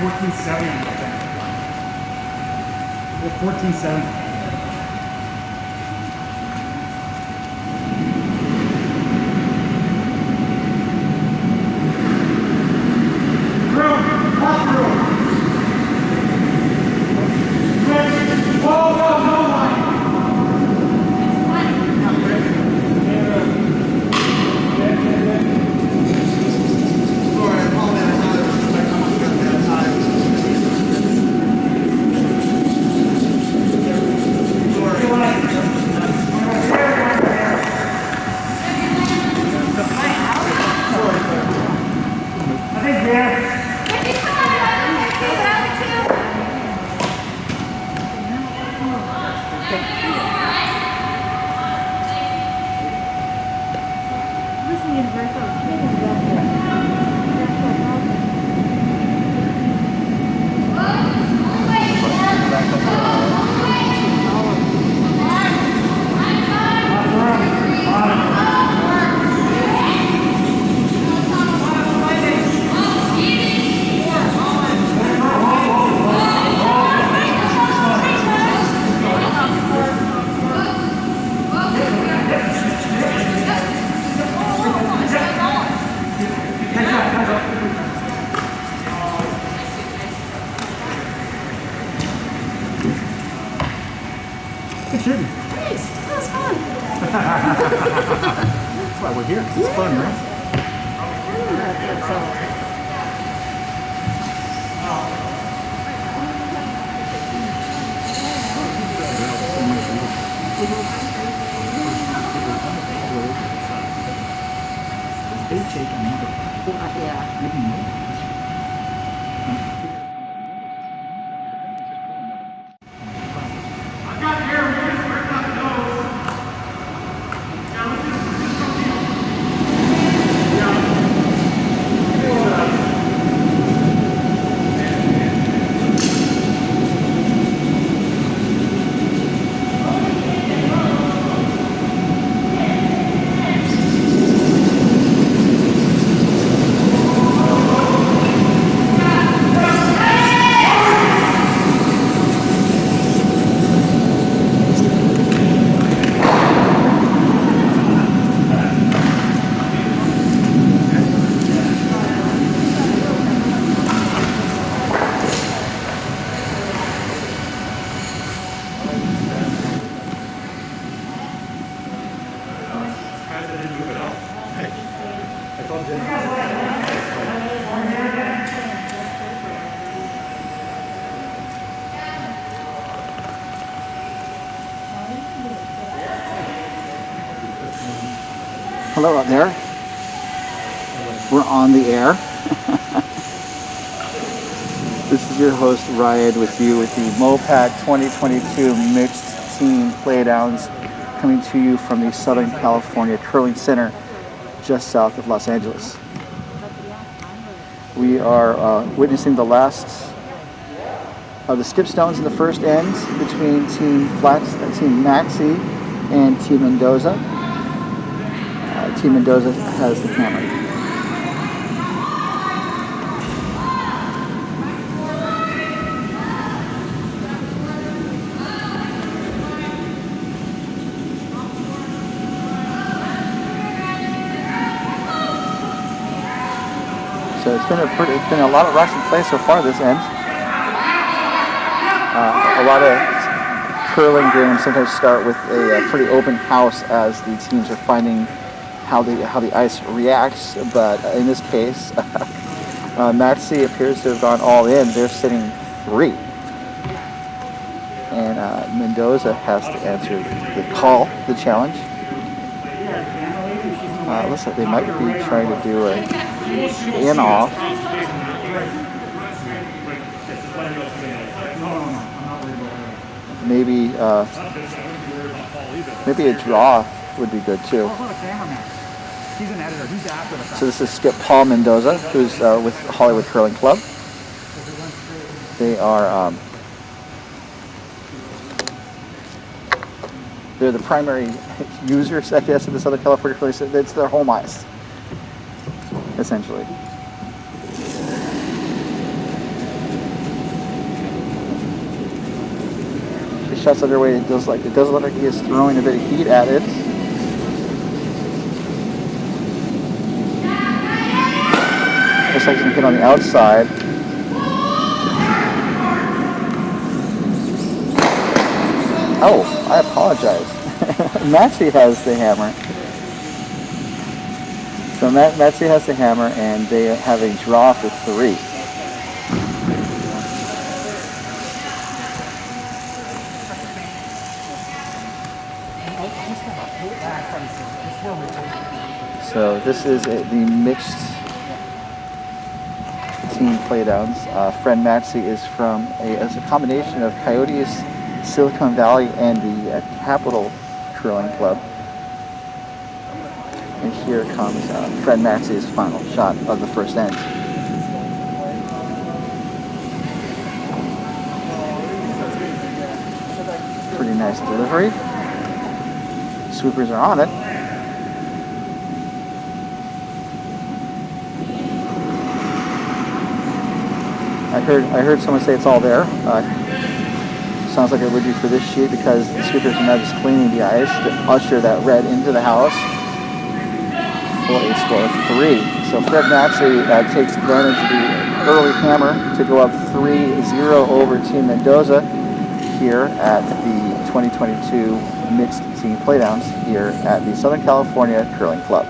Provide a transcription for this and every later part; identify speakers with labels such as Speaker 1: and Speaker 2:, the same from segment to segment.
Speaker 1: 1470, I think. 1470.
Speaker 2: Good shooting.
Speaker 3: Thanks. That was fun.
Speaker 2: That's why we're here. It's fun, right?
Speaker 4: Hello out there. We're on the air. This is your host Ryan with you with the MoPac 2022 Mixed Team Playdowns, coming to you from the Southern California Curling Center just south of Los Angeles. We are witnessing the last of the skip stones in the first end between Team Maxi and Team Mendoza. Team Mendoza has the camera. So it's been a lot of rush and play so far this end. A lot of curling games sometimes start with a pretty open house as the teams are finding how the ice reacts, but in this case, Maxi appears to have gone all in. They're sitting 3, and Mendoza has to answer the call, the challenge. Looks like they might be trying to do a in-off. Maybe a draw would be good too.
Speaker 1: He's an editor. He's after the fact.
Speaker 4: So this is Skip Paul Mendoza, who's with Hollywood Curling Club. They are they're the primary users, I guess, of the Southern California Curling Center. It's their home ice, essentially. shot's underway. It does look like he is throwing a bit of heat at it. Looks like he's going to hit on the outside. Oh, I apologize. Maxie has the hammer. So Maxie has the hammer, and they have a draw for 3. So this is the mixed team Playdowns. Friend Maxie is from a combination of Coyotes, Silicon Valley, and the Capital Curling Club. And here comes Fred Maxey's final shot of the first end. Pretty nice delivery. Swoopers are on it. I heard someone say it's all there. Sounds like it would be for this shoot because the sweepers are now just cleaning the ice to usher that red into the house for a score of 3. So Fred Maxey takes advantage of the early hammer to go up 3-0 over Team Mendoza here at the 2022 Mixed Team Playdowns here at the Southern California Curling Club.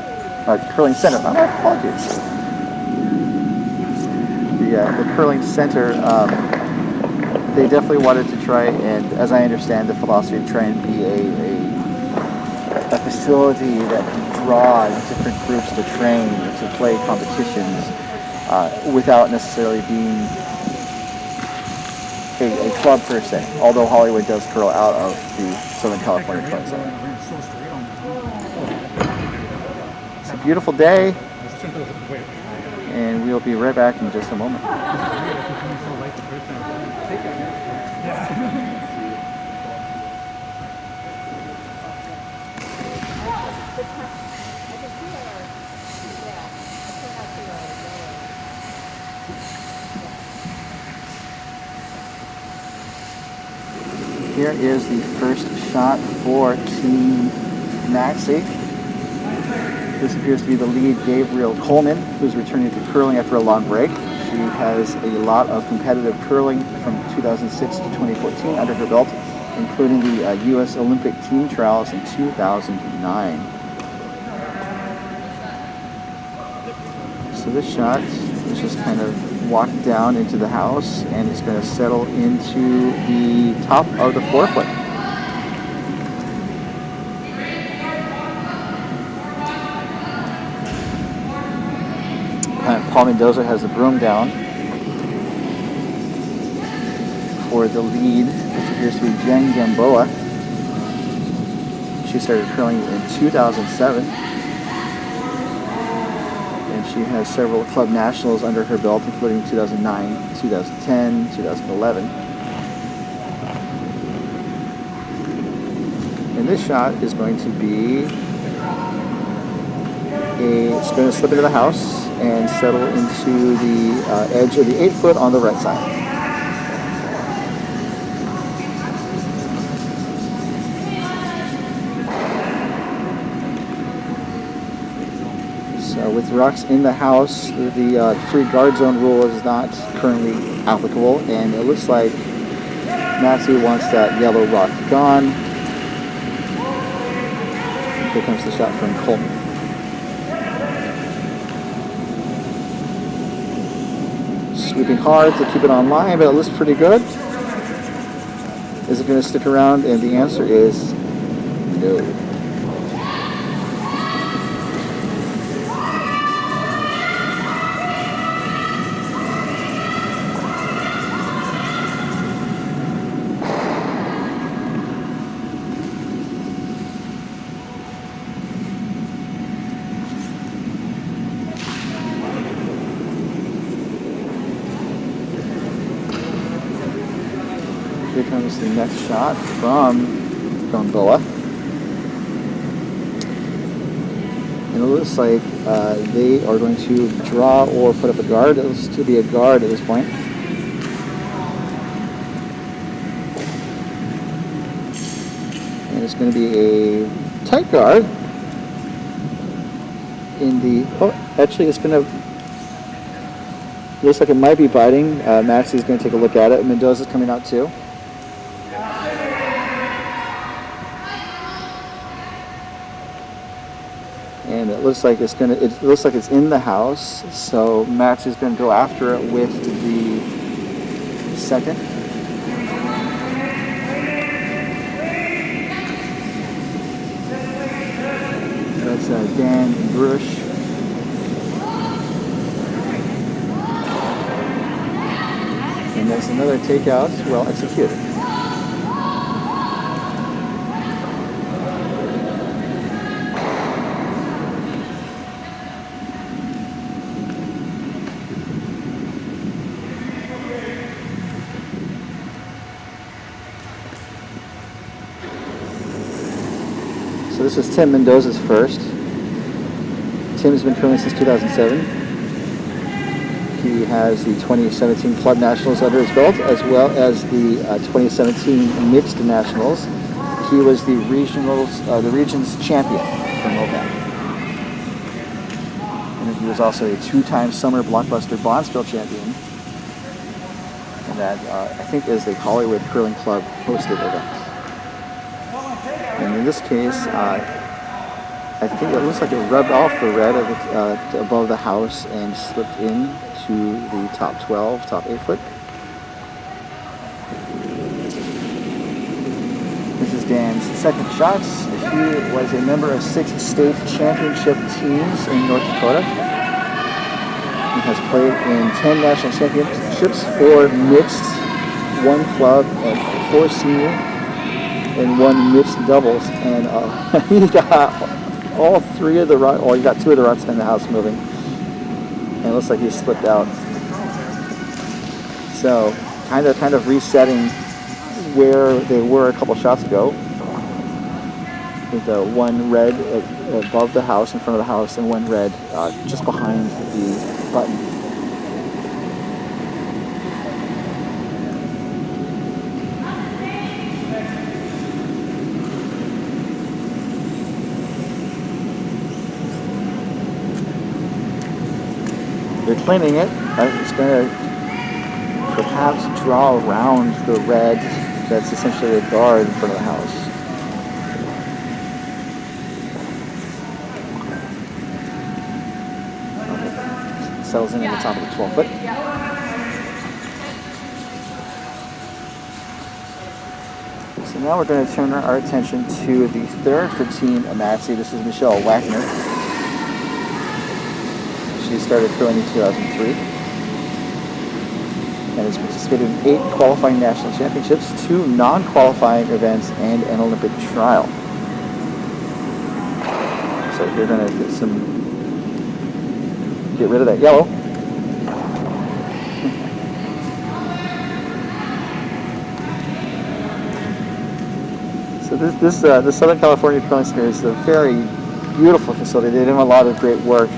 Speaker 4: Curling Center, my apologies. The Curling Center, they definitely wanted to try, and as I understand the philosophy, try and be a facility that can draw different groups to train, to play competitions, without necessarily being a club per se, although Hollywood does curl out of the Southern California Curling Center. It's a beautiful day, and we'll be right back in just a moment. Here is the first shot for Team Maxey. This appears to be the lead, Gabriel Coleman, who's returning to curling after a long break. She has a lot of competitive curling from 2006 to 2014 under her belt, including the U.S. Olympic team trials in 2009. So this shot is just kind of walked down into the house, and it's going to settle into the top of the forefoot. Paul Mendoza has the broom down for the lead, which appears to be Jen Gamboa. She started curling in 2007. And she has several club nationals under her belt, including 2009, 2010, 2011. And this shot is going to be it's going to slip into the house and settle into the edge of the 8-foot on the right side. So with rocks in the house, the free guard zone rule is not currently applicable, and it looks like Maxey wants that yellow rock gone. Here comes the shot from Coleman. Sweeping hard to keep it on line, but it looks pretty good. Is it going to stick around? And the answer is no. Here comes the next shot from Gamboa. And it looks like they are going to draw or put up a guard. It looks to be a guard at this point. is going to be a tight guard in the, oh, actually it's going to, looks like it might be biting. Maxie's going to take a look at it. Mendoza's coming out too. And it looks like it's going to, it looks like it's in the house. So Maxie's going to go after it with the second. That's Dan Brush. And there's another takeout, well executed. So this is Tim Mendoza's first. Tim's been curling since 2007. He has the 2017 Club Nationals under his belt, as well as the 2017 Mixed Nationals. He was the region's champion for MoPac. And he was also a two-time Summer Blockbuster Bonspiel champion. And that, I think, is the Hollywood Curling Club hosted event. And in this case, I think it looks like it rubbed off the red of it, above the house and slipped into the top 12, top 8 foot. This is Dan's second shot. He was a member of 6 state championship teams in North Dakota. He has played in 10 national championships, 4 mixed, 1 club, and 4 senior, and 1 mixed doubles. And he got all 3 of the runs, well, he got 2 of the runs in the house moving. And it looks like he slipped out. So kind of resetting where they were a couple shots ago. With 1 red above the house, in front of the house, and 1 red just behind the button. They're cleaning it. It's going to perhaps draw around the red that's essentially a guard in front of the house. Okay. Settles in at the top of the 12 foot. So now we're going to turn our attention to the third for Team Amatsi. This is Michelle Wagner. She started curling in 2003 and has participated in 8 qualifying national championships, 2 non-qualifying events, and an Olympic trial. So you're going to get rid of that yellow. So the Southern California Curling Center is a very beautiful facility. They did a lot of great work.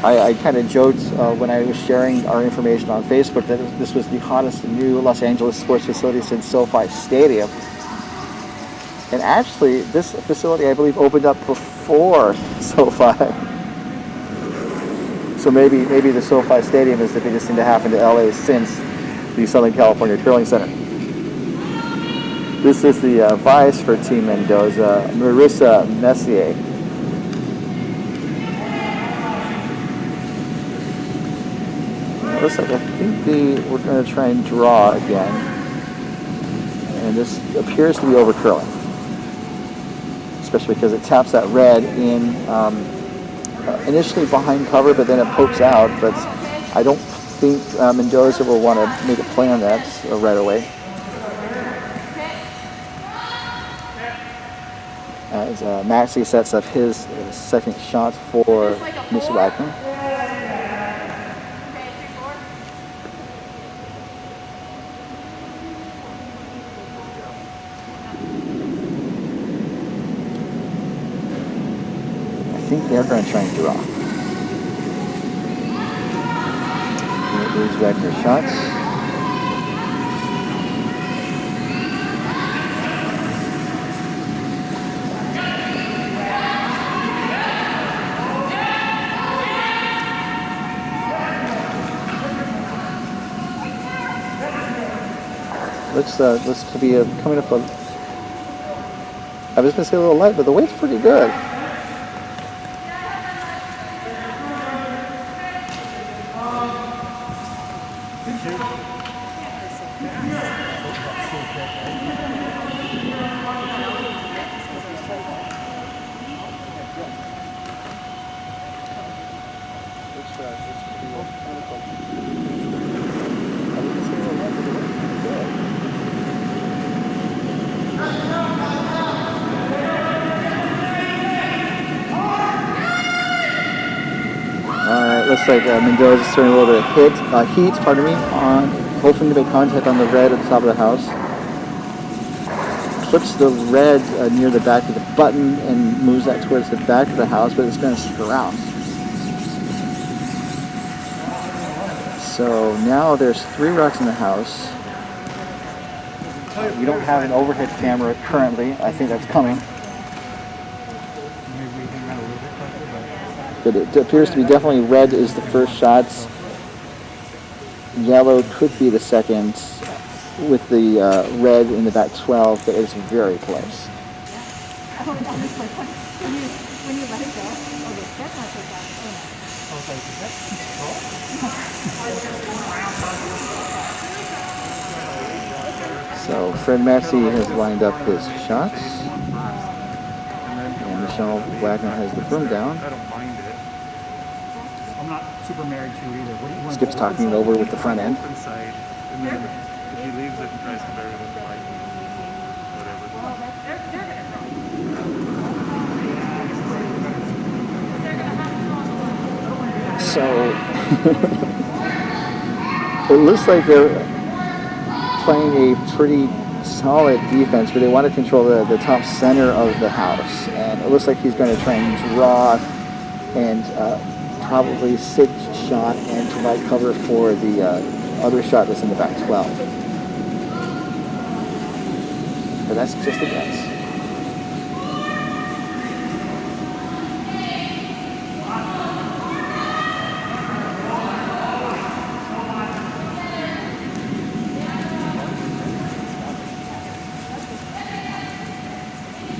Speaker 4: I kind of joked when I was sharing our information on Facebook that this was the hottest new Los Angeles sports facility since SoFi Stadium. And actually, this facility, I believe, opened up before SoFi. So maybe the SoFi Stadium is the biggest thing to happen to LA since the Southern California Curling Center. This is the vice for Team Mendoza, Marissa Messier. Looks like I think we're going to try and draw again, and this appears to be over curling, especially because it taps that red in initially behind cover, but then it pokes out. But I don't think Mendoza will want to make a play on that right away. As Maxie sets up his second shot for Miss Wagner. I think they're going to try and draw. Here's Wagner's shots. looks to be coming up a. I was going to say a little light, but the weight's pretty good. Looks like Mendoza's throwing a little bit of heat, on hoping to make contact on the red at the top of the house. Flips the red near the back of the button and moves that towards the back of the house, but it's going to stick around. So now there's 3 rocks in the house. We don't have an overhead camera currently. I think that's coming. But it appears to be definitely red is the first shots. Yellow could be the second, with the red in the back 12, but it's very close.
Speaker 3: When you let it go, okay, that's not so bad.
Speaker 4: So Fred Maxey has lined up his shots, and Michelle Wagner has the broom down.
Speaker 1: I don't mind it. I'm not super married to either. What do you want?
Speaker 4: Skip's talking it over with the front end.
Speaker 5: Inside, and then if he leaves it, tries to bury the light, whatever.
Speaker 4: So it looks like they're playing a pretty solid defense, but they want to control the top center of the house. And it looks like he's going to try and draw and probably sit shot and provide cover for the other shot that's in the back 12. But that's just a guess.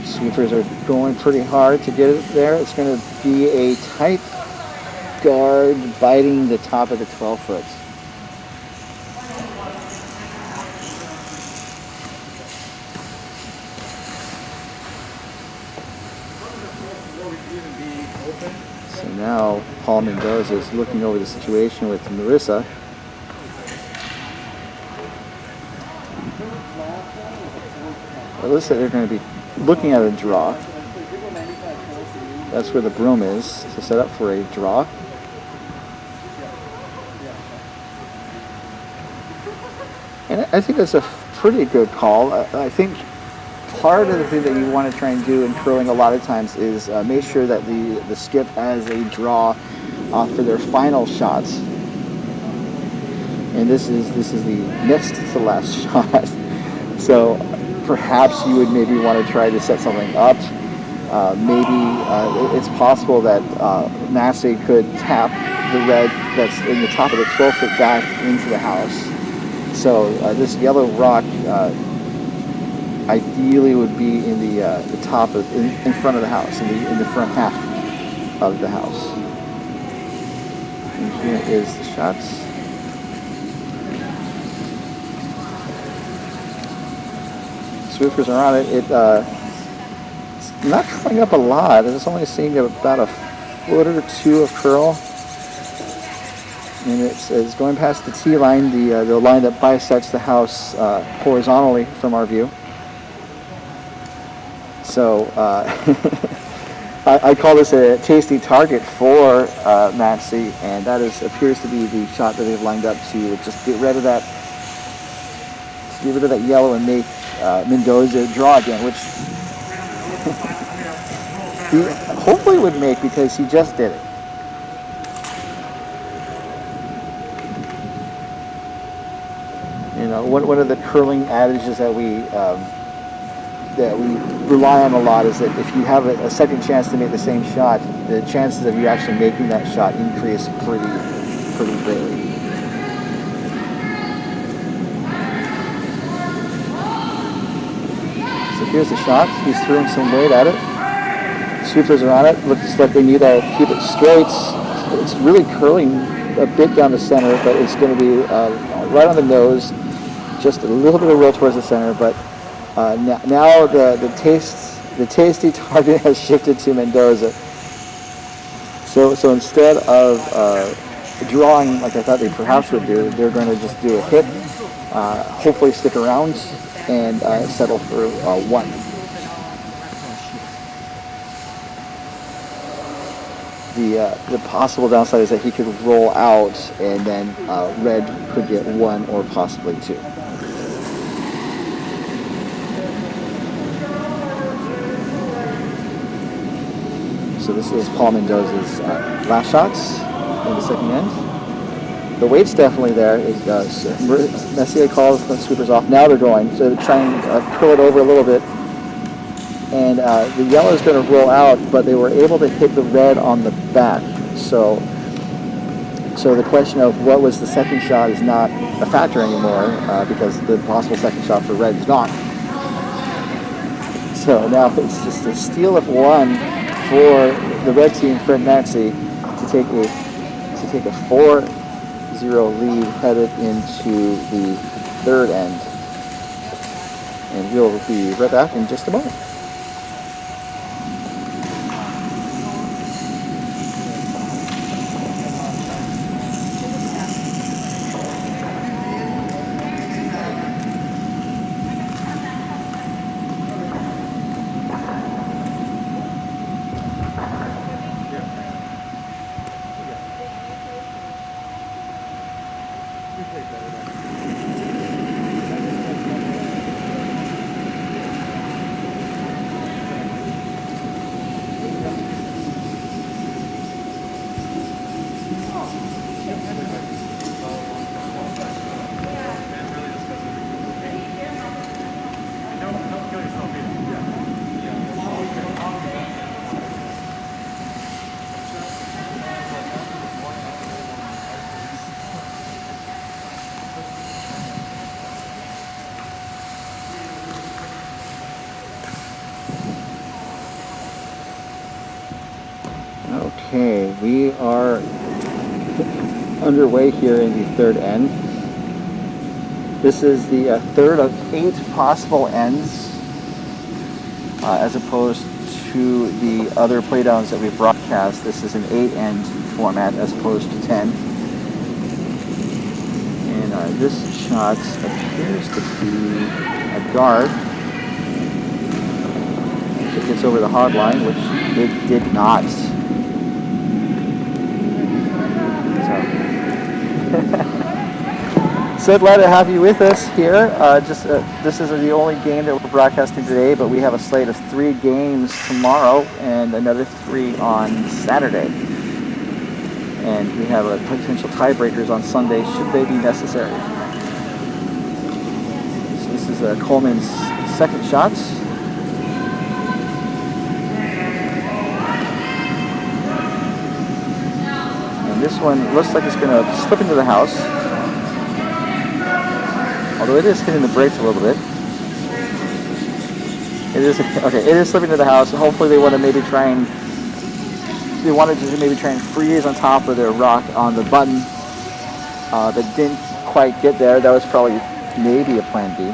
Speaker 4: Sweepers are going pretty hard to get it there. It's going to be a tight guard biting the top of the 12-foot. So now Paul Mendoza is looking over the situation with Marissa. It looks like they're going to be looking at a draw. That's where the broom is, to set up for a draw. And I think that's a pretty good call. I think part of the thing that you want to try and do in curling a lot of times is make sure that the skip has a draw for their final shots. And this is the next to last shot. So perhaps you would maybe want to try to set something up. It's possible that Massey could tap the red that's in the top of the 12-foot back into the house. So this yellow rock ideally would be in the top of in front of the house, in the front half of the house. And here is the shots. Sweepers are on it. It's not curling up a lot. It's only seeing about a foot or two of curl. And it's going past the tee line, the line that bisects the house horizontally from our view. So I call this a tasty target for Maxey, and that appears to be the shot that they've lined up to just get rid of that yellow and make Mendoza draw again, which he hopefully would make because he just did it. You know, one of the curling adages that we rely on a lot is that if you have a second chance to make the same shot, the chances of you actually making that shot increase pretty greatly. So here's the shot. He's throwing some weight at it. Sweepers are on it. Looks like they need to keep it straight. It's really curling a bit down the center, but it's going to be right on the nose. Just a little bit of roll towards the center, but now the tasty target has shifted to Mendoza. So instead of drawing like I thought they perhaps would do, they're going to just do a hit, hopefully stick around, and settle for one. The possible downside is that he could roll out, and then red could get one or possibly two. So this is Paul Mendoza's last shots in the second end. The weight's definitely there. Messier calls the sweepers off. Now they're going. So they're trying to curl it over a little bit. And the yellow is going to roll out, but they were able to hit the red on the back. So the question of what was the second shot is not a factor anymore because the possible second shot for red is gone. So now it's just a steal of one for the red team, Fred Maxey, to take a 4-0 lead headed into the third end. And we'll be right back in just a moment. Okay, we are underway here in the third end. This is the third of 8 possible ends, as opposed to the other playdowns that we've broadcast. This is an 8-end format as opposed to 10. And this shot appears to be a guard. It gets over the hard line, which it did not. So glad to have you with us here. This is the only game that we're broadcasting today, but we have a slate of 3 games tomorrow and another 3 on Saturday. And we have potential tiebreakers on Sunday should they be necessary. So this is Coleman's second shot. And this one looks like it's going to slip into the house. Although it is hitting the brakes a little bit. It is okay. It is slipping to the house. Hopefully, they want to maybe try and freeze on top of their rock on the button, but didn't quite get there. That was probably maybe a plan B.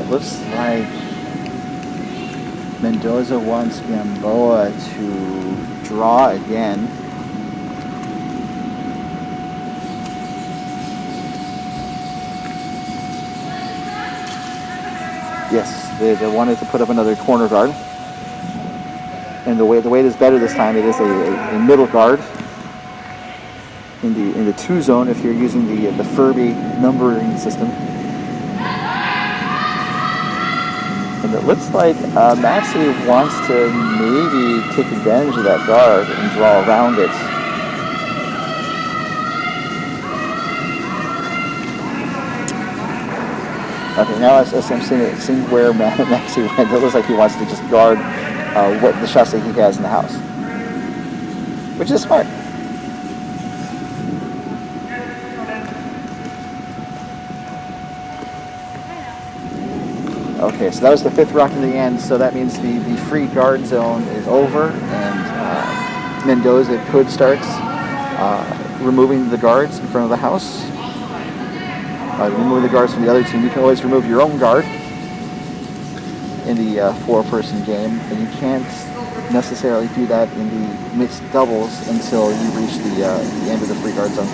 Speaker 4: Looks like Mendoza wants Gamboa to draw again. Yes, they wanted to put up another corner guard. And the weight is better this time. It is a middle guard in the 2 zone if you're using the Furby numbering system. And it looks like Maxey wants to maybe take advantage of that guard and draw around it. Okay, now as I'm seeing where Maxey went, it looks like he wants to just guard what the shots that he has in the house, which is smart. Okay, so that was the 5th rock in the end, so that means the free guard zone is over, and Mendoza could start removing the guards in front of the house. Remove the guards from the other team. You can always remove your own guard in the 4-person game, and you can't necessarily do that in the mixed doubles until you reach the end of the free guard zone.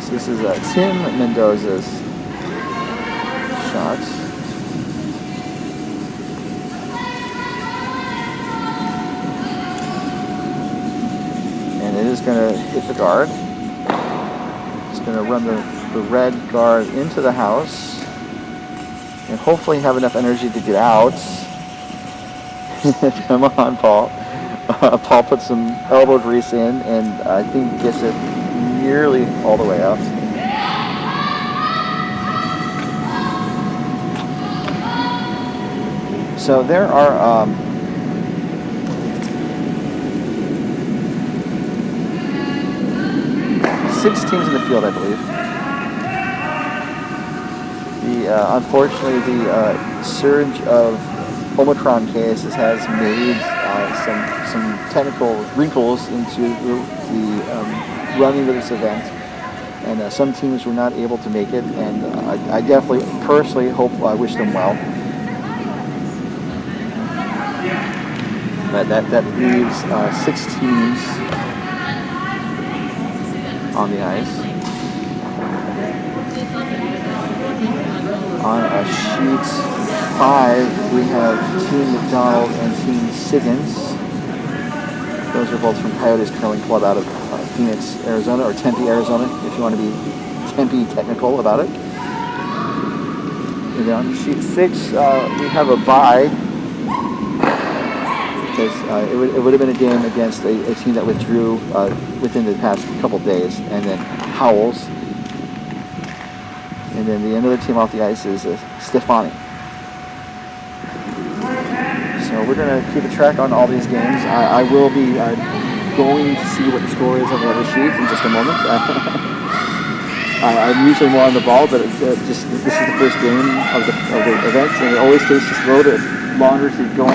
Speaker 4: So this is Tim Mendoza's shot. And it is going to hit the guard. It's going to run the red guard into the house and hopefully have enough energy to get out. Come on, Paul. Paul puts some elbow grease in and I think gets it nearly all the way up. So there are 6 teams in the field, I believe. Unfortunately, the surge of Omicron cases has made some technical wrinkles into the running of this event, and some teams were not able to make it. And I definitely, personally, I wish them well. But that leaves 6 teams on the ice. On sheet 5, we have Team McDonald and Team Siggins. Those are both from Coyotes Curling Club out of Phoenix, Arizona, or Tempe, Arizona, if you want to be Tempe technical about it. And on sheet 6, we have a bye. Because it would have been a game against a team that withdrew within the past couple days, and then Howells. And then the other team off the ice is Stefani. So we're going to keep a track on all these games. I will be going to see what the score is on the other sheet in just a moment. I'm usually more on the ball, but this is the first game of the event, and it always takes just a little bit longer to go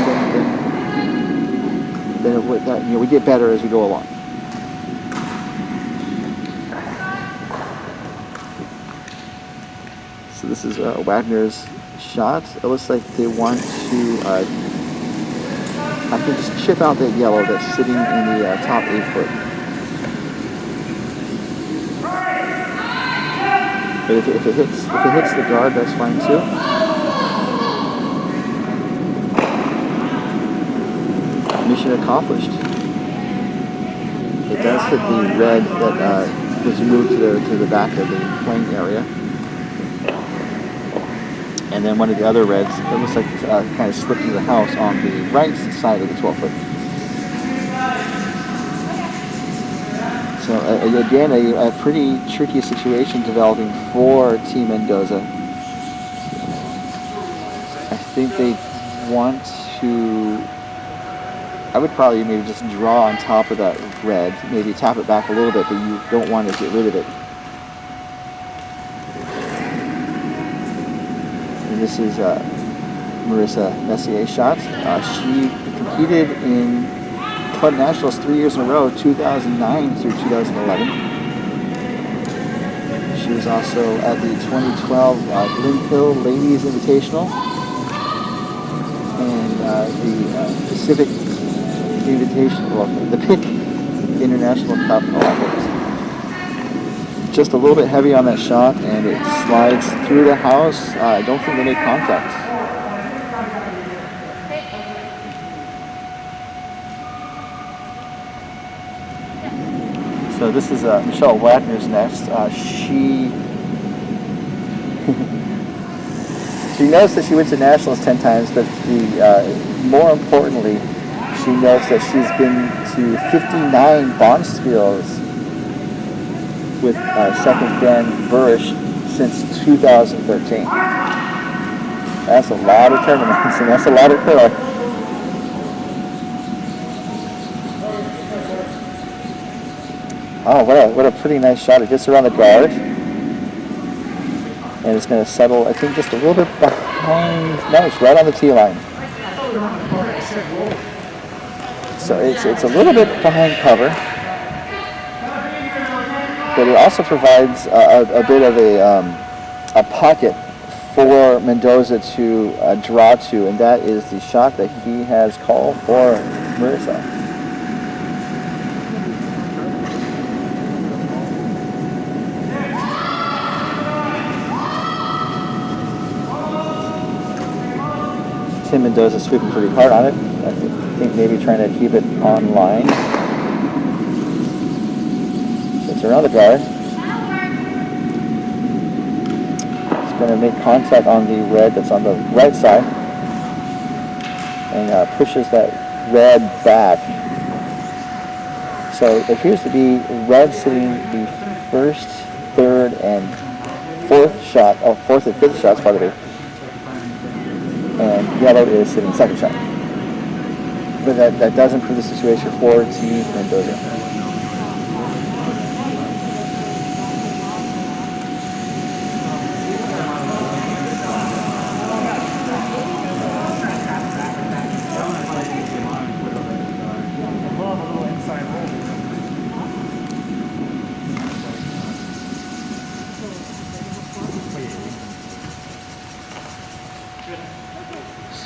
Speaker 4: than we get better as we go along. So this is Wagner's shot. It looks like they want to, I think, just chip out that yellow that's sitting in the top 8 foot. But if it hits the guard, that's fine too. Mission accomplished. It does hit the red that was moved to the back of the playing area. And then one of the other reds, it looks like kind of slipped into the house on the right side of the 12-foot. So again, a pretty tricky situation developing for Team Mendoza. I think they want to... I would probably maybe just draw on top of that red, maybe tap it back a little bit, but you don't want to get rid of it. And this is Marissa Messier's shot. She competed in Club Nationals 3 years in a row, 2009 through 2011. She was also at the 2012 Glen Hill Ladies Invitational and the Pacific Invitational, well, the PIC International Cup Olympics. Just a little bit heavy on that shot, and it slides through the house. I don't think they made contact. So this is Michelle Wagner's next. She knows that she went to nationals 10 times, but more importantly, she knows that she's been to 59 Bonspiels with second Dan Burish since 2013. That's a lot of tournaments, and that's a lot of curl. Oh, what a pretty nice shot. It gets around the guard. And it's going to settle, I think, just a little bit behind. No, it's right on the tee line. So it's a little bit behind cover. But it also provides a bit of a pocket for Mendoza to draw to, and that is the shot that he has called for Mirza. Tim Mendoza sweeping pretty hard on it. I think maybe trying to keep it on line. So it's around the guard. It's going to make contact on the red that's on the right side. And pushes that red back. So it appears to be red sitting the first, third, and fourth shot. Oh, fourth and fifth shots, pardon me. And yellow is sitting second shot. But that does improve the situation for Team Mendoza.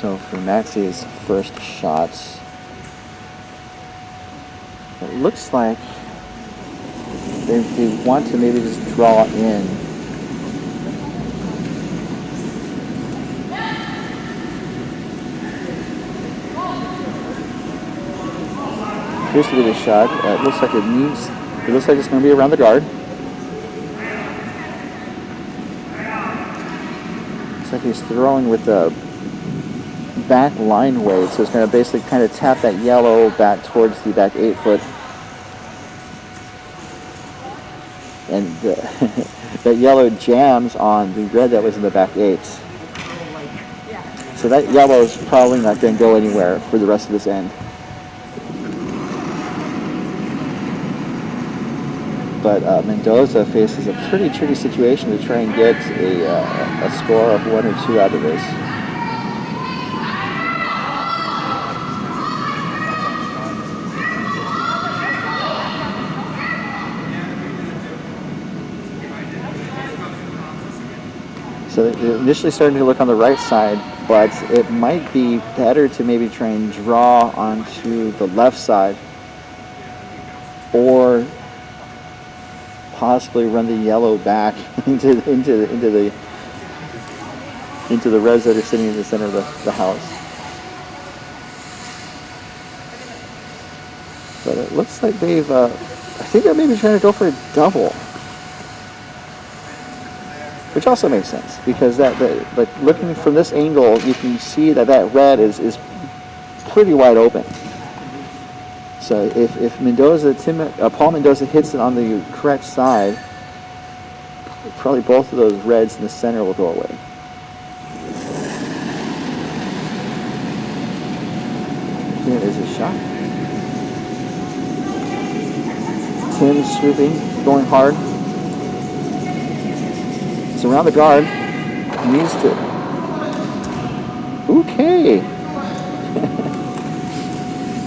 Speaker 4: So for Maxi's first shots, it looks like they want to maybe just draw in. Here's to be the shot. It looks like it's going to be around the guard. Looks like he's throwing with the back line weight, so it's going to basically kind of tap that yellow back towards the back 8 foot, and that yellow jams on the red that was in the back 8. So that yellow is probably not going to go anywhere for the rest of this end. But Mendoza faces a pretty tricky situation to try and get a score of 1 or 2 out of this. So they're initially starting to look on the right side, but it might be better to maybe try and draw onto the left side, or possibly run the yellow back into the reds that are sitting in the center of the house. But it looks like they've, I think they're maybe trying to go for a double. Which also makes sense, because but looking from this angle, you can see that red is pretty wide open. So if Mendoza, Paul Mendoza hits it on the correct side, probably both of those reds in the center will go away. Here is a shot. Tim swooping, going hard. It's around the guard. He needs to. Okay.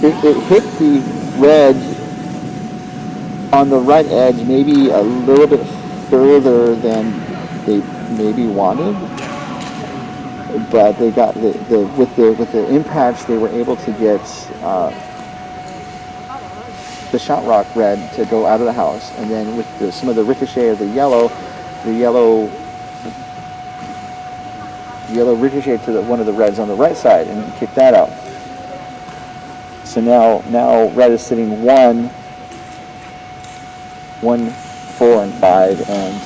Speaker 4: It hit the red on the right edge, maybe a little bit further than they maybe wanted. But they got with the impacts, they were able to get the shot rock red to go out of the house, and then with some of the ricochet of the yellow ricochet to one of the reds on the right side and kick that out. So now red is sitting 1, 4, and 5, and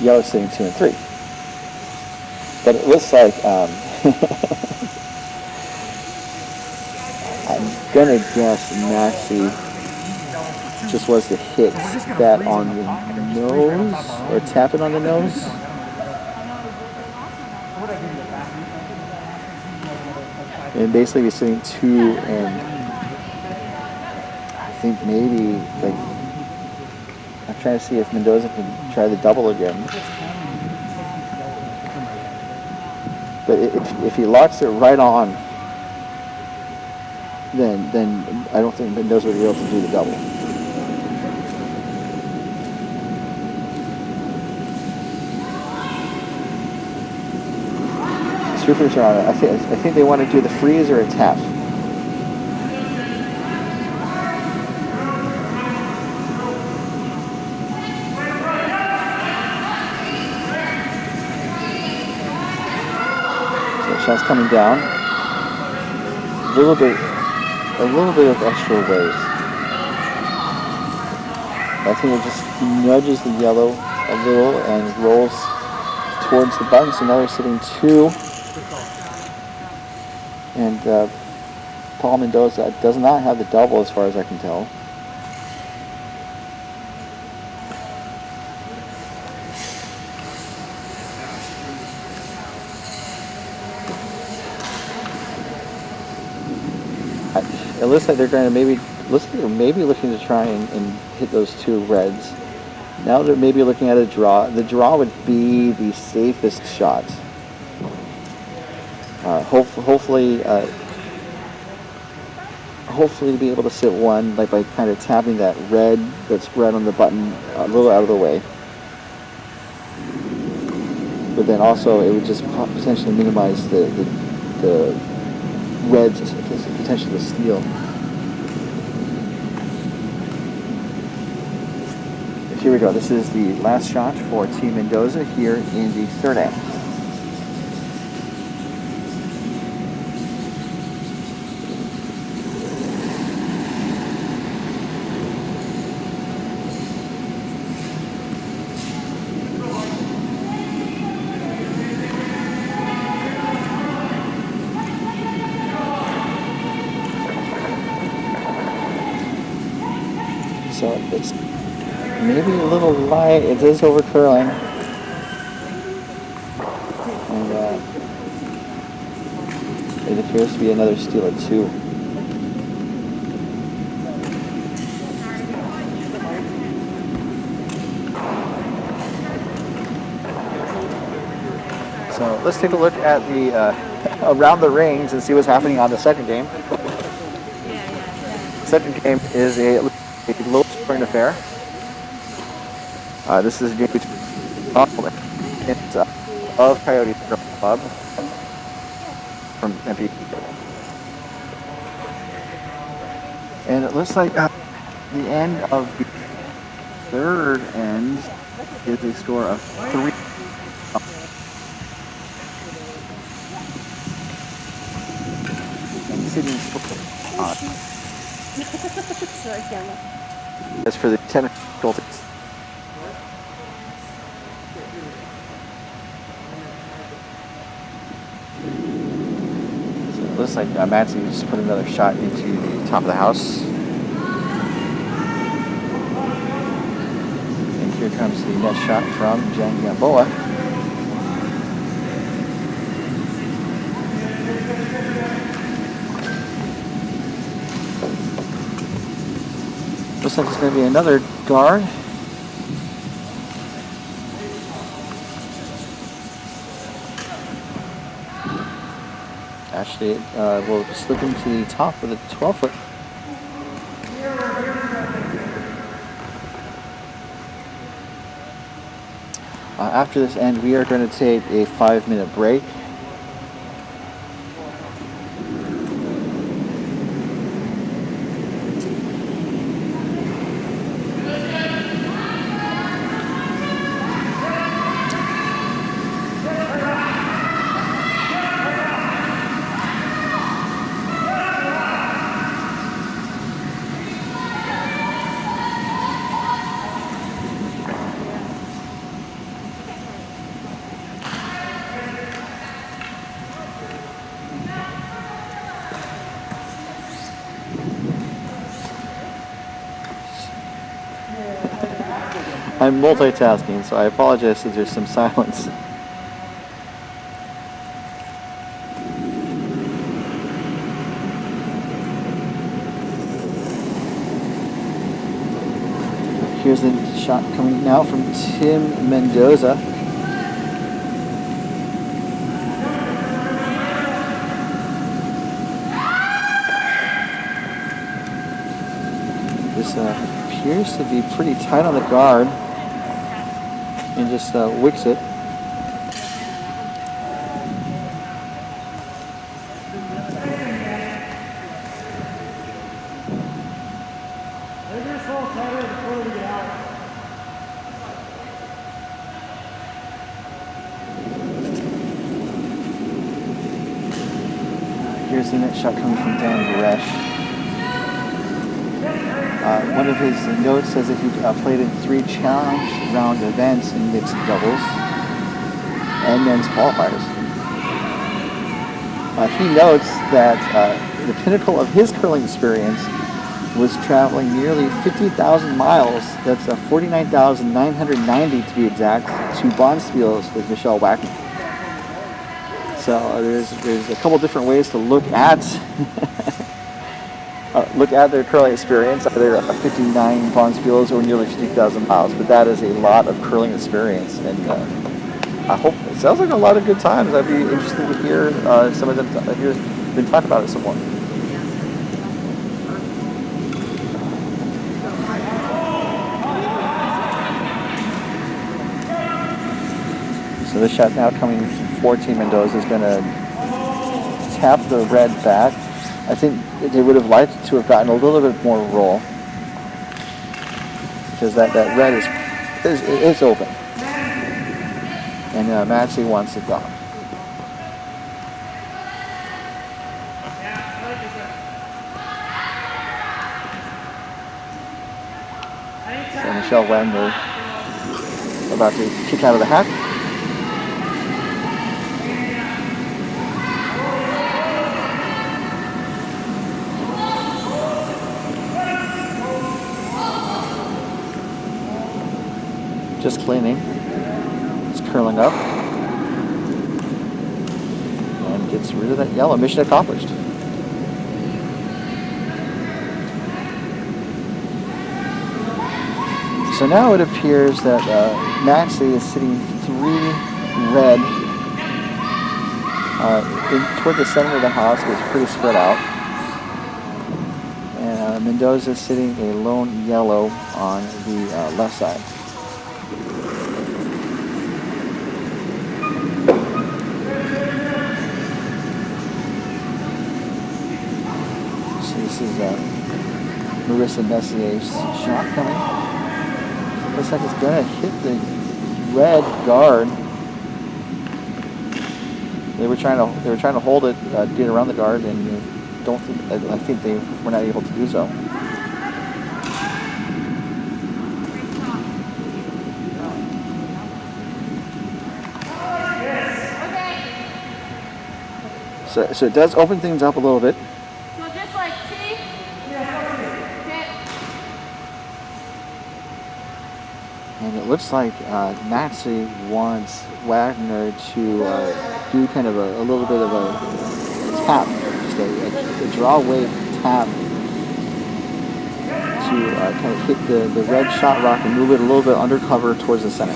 Speaker 4: yellow sitting 2 and 3. But it looks like I'm gonna guess Maxi just was to hit that on the nose, or tap it on the nose. And basically be sitting 2 and I think maybe like I'm trying to see if Mendoza can try the double again. But if he locks it right on, then I don't think Mendoza would be able to do the double. Strippers are on it. I think they want to do the freeze or a tap. So shot's coming down. A little bit of extra weight. I think it just nudges the yellow a little and rolls towards the button. So now they're sitting 2. And Paul Mendoza does not have the double as far as I can tell. It looks like they're going to maybe looking to try and hit those 2 reds. Now they're maybe looking at a draw. The draw would be the safest shot. Hopefully to be able to sit 1 like by kind of tapping that red that's red on the button a little out of the way. But then also it would just potentially minimize the reds potentially the steal. Here we go. This is the last shot for Team Mendoza here in the 3rd act. So it's maybe a little light. It is over curling. And it appears to be another steal at 2. So let's take a look at the around the rings and see what's happening on the second game. Second game is a low scoring affair. This is a game between of Coyote Club from MP. And it looks like the end of the 3rd end is a score of 3. As for the technical things. So it looks like Matthew just put another shot into the top of the house. And here comes the net shot from Jen Gamboa. Looks like it's going to be another guard. Actually, it will slip into the top of the 12-foot. After this end, we are going to take a 5-minute break. I'm multitasking, so I apologize if there's some silence. Here's the shot coming now from Tim Mendoza. This appears to be pretty tight on the guard and just wicks it. Here's the next shot coming from Dan Goresh. One of his notes says that he played in 3 challenge round events in mixed doubles and men's qualifiers. He notes that the pinnacle of his curling experience was traveling nearly 50,000 miles, that's 49,990 to be exact, to Bonspiels with Michelle Wackman. So there's a couple different ways to look at their curling experience, either 59 Bonspielos or nearly 50,000 miles. But that is a lot of curling experience, and I hope it sounds like a lot of good times. I'd be interested to hear some of them been talk about it some more. So this shot now coming for Team Mendoza is going to tap the red back. I think they would have liked to have gotten a little bit more roll because that red is open, and Maxie wants it gone. So Michelle Wagner about to kick out of the hat. Just cleaning. It's curling up. And gets rid of that yellow. Mission accomplished. So now it appears that Maxie is sitting 3 red toward the center of the house. It's pretty spread out. And Mendoza is sitting a lone yellow on the left side. This is Marissa Messier's shot coming. Looks like it's gonna hit the red guard. They were trying to hold it, get around the guard, and I think they were not able to do so. So it does open things up a little bit. And it looks like Maxie wants Wagner to do kind of a little bit of a tap, just a draw weight tap to kind of hit the red shot rock and move it a little bit undercover towards the center.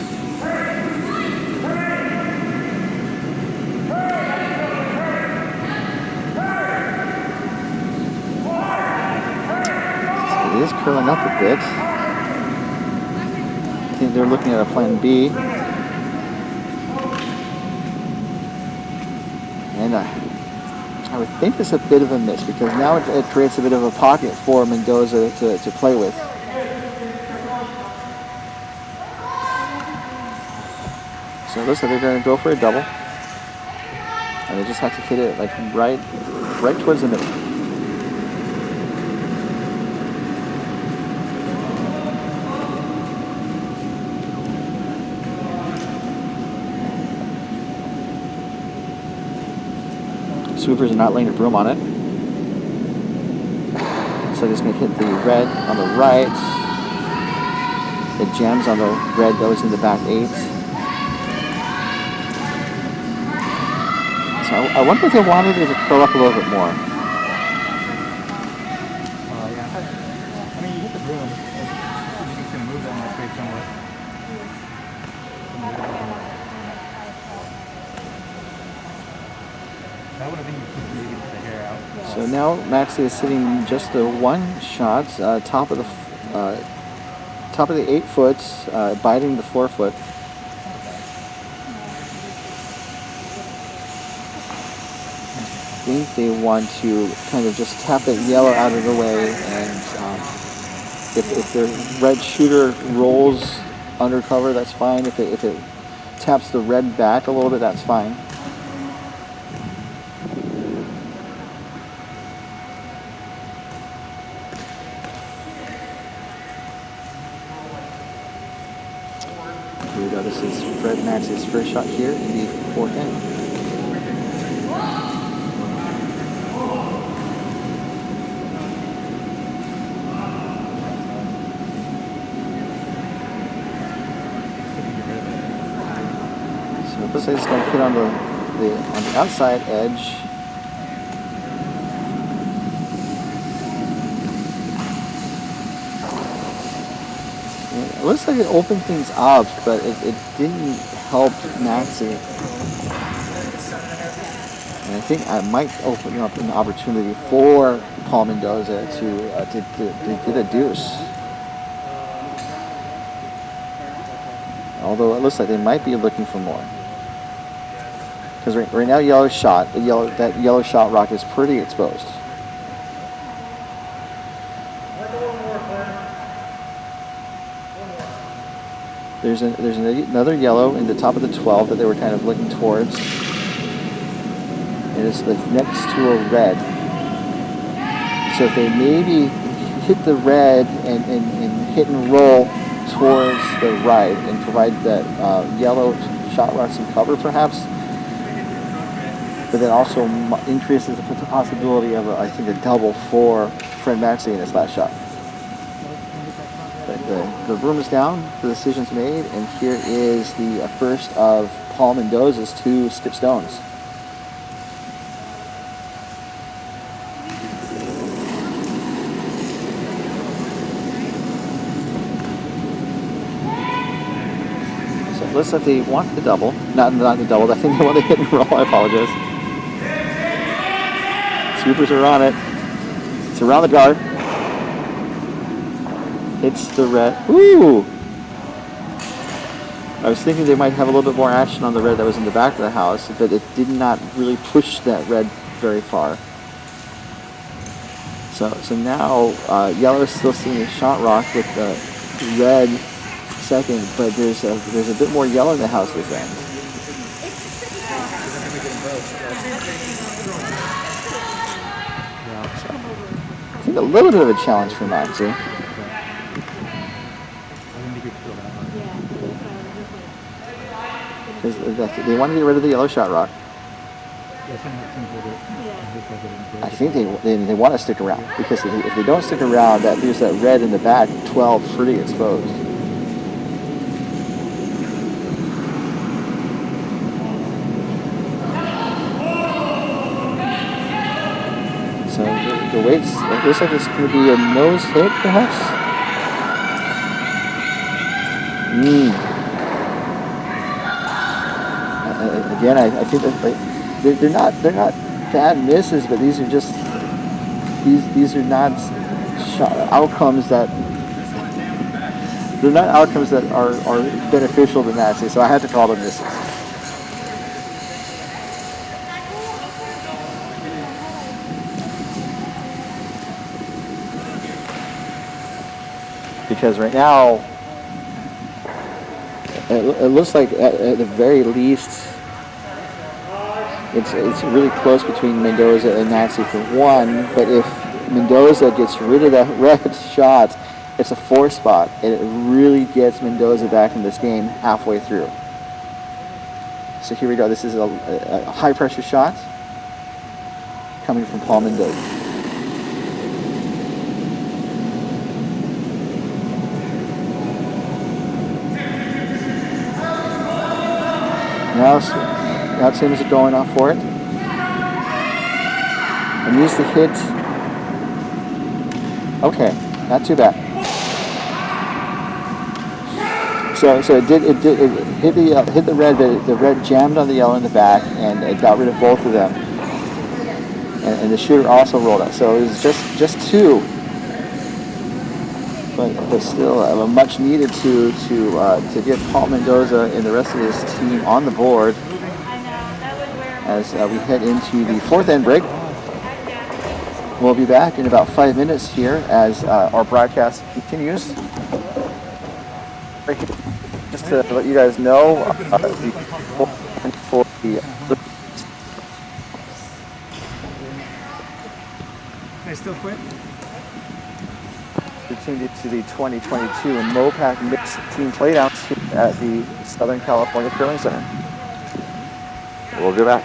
Speaker 4: So it is curling up a bit. I think they're looking at a plan B. And I would think it's a bit of a miss because now it creates a bit of a pocket for Mendoza to play with. So it looks like they're going to go for a double. And they just have to hit it like right towards the middle. Swoopers are not laying a broom on it. So just going to hit the red on the right. It jams on the red that was in the back 8. So I wonder if they wanted it to curl up a little bit more.
Speaker 1: Yeah. I mean, you hit the broom. You're just going to move that much.
Speaker 4: So now Maxie is sitting just the one shot, top of the 8 foot, biting the 4 foot. I think they want to kind of just tap that yellow out of the way, and if the red shooter rolls under cover, that's fine. If it taps the red back a little bit, that's fine. Here we go. This is Fred Max's first shot here in the 4th inning. So it looks like it's going to hit on the outside edge. It looks like it opened things up, but it didn't help Maxie. And I think I might open up an opportunity for Paul Mendoza to get a deuce. Although it looks like they might be looking for more. Because right now, that yellow shot rock is pretty exposed. There's another yellow in the top of the 12 that they were kind of looking towards. And it's next to a red. So if they maybe hit the red and hit and roll towards the right and provide that yellow shot rock some cover perhaps, but that also increases the possibility of, I think, a double for Fred Maxey in his last shot. But the room is down, the decision's made, and here is the first of Paul Mendoza's 2 skip stones. So it looks like they want the double. Not the double, I think they want the hit and roll, I apologize. Sweepers are on it. It's around the guard. It's the red. Ooh! I was thinking they might have a little bit more action on the red that was in the back of the house, but it did not really push that red very far. So now yellow is still seeing a shot rock with the red second, but there's a bit more yellow in the house this end. So, I think a little bit of a challenge for Maxie. They want to get rid of the yellow shot rock. I think they want to stick around, because if they don't stick around, that leaves that red in the back 12 pretty exposed. So the weights, it looks like it's going to be a nose hit, perhaps. Again, I think that they're not bad misses, but these are just these are not outcomes that are beneficial to Maxie. So I had to call them misses. Because right now, it looks like at the very least, it's really close between Mendoza and Maxie for one. But if Mendoza gets rid of that red shot, it's a 4 spot, and it really gets Mendoza back in this game halfway through. So here we go. This is a high pressure shot coming from Paul Mendoza. Now Tim is going off for it. And used the hit. Okay, not too bad. So it hit the red, but the red jammed on the yellow in the back, and it got rid of both of them. and the shooter also rolled out. So it was just two, but still much needed to get Paul Mendoza and the rest of his team on the board as we head into the fourth end break. We'll be back in about 5 minutes here as our broadcast continues. Just to let you guys know, for the
Speaker 1: Can I still quit?
Speaker 4: You're tuned into the 2022 MoPac Mixed Team Playdowns here at the Southern California Curling Center. We'll be back.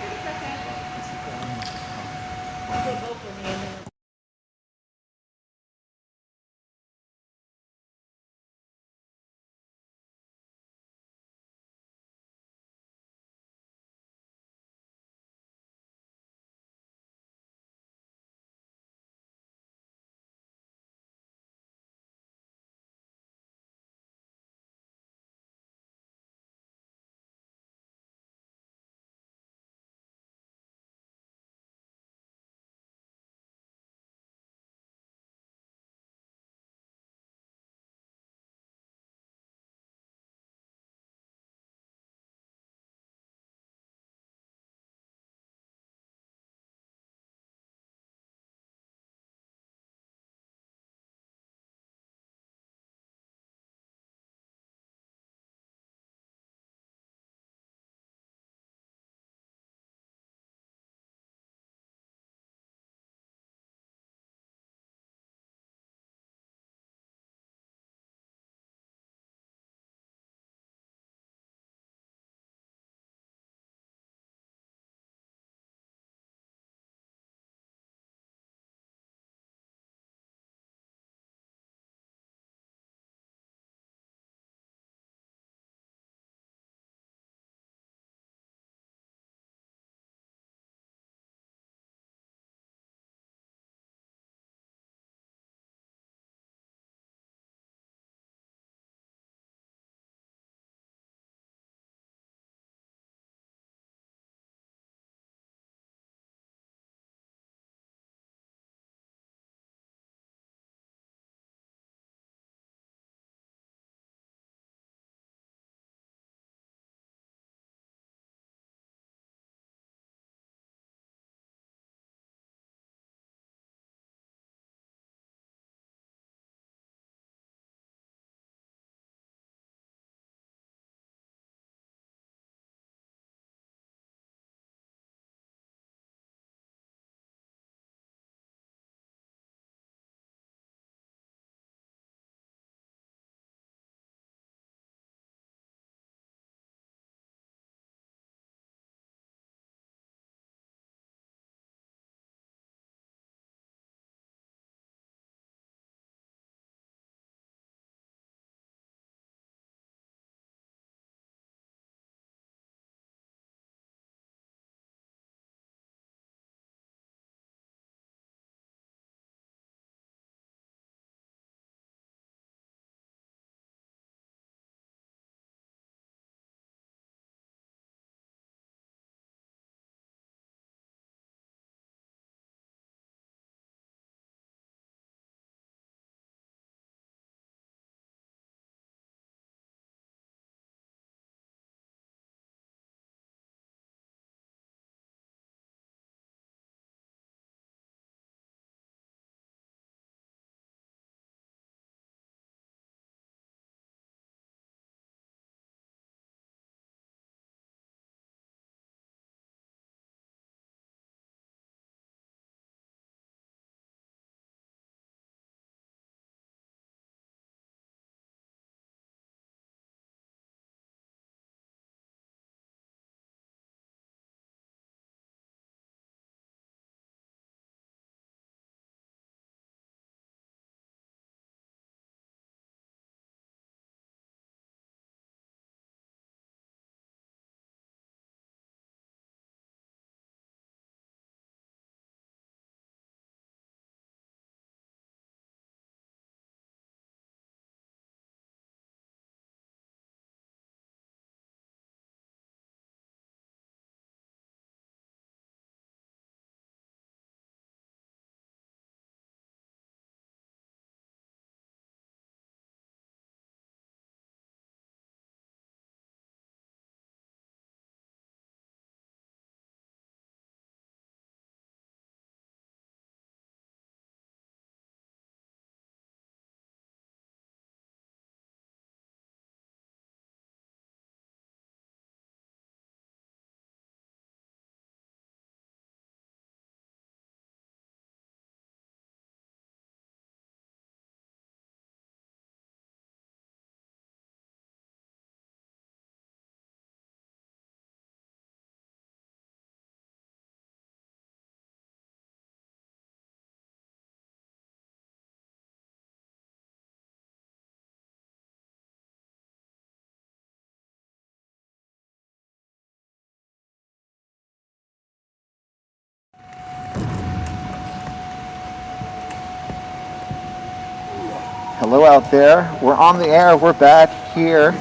Speaker 4: Hello out there. We're on the air. We're back here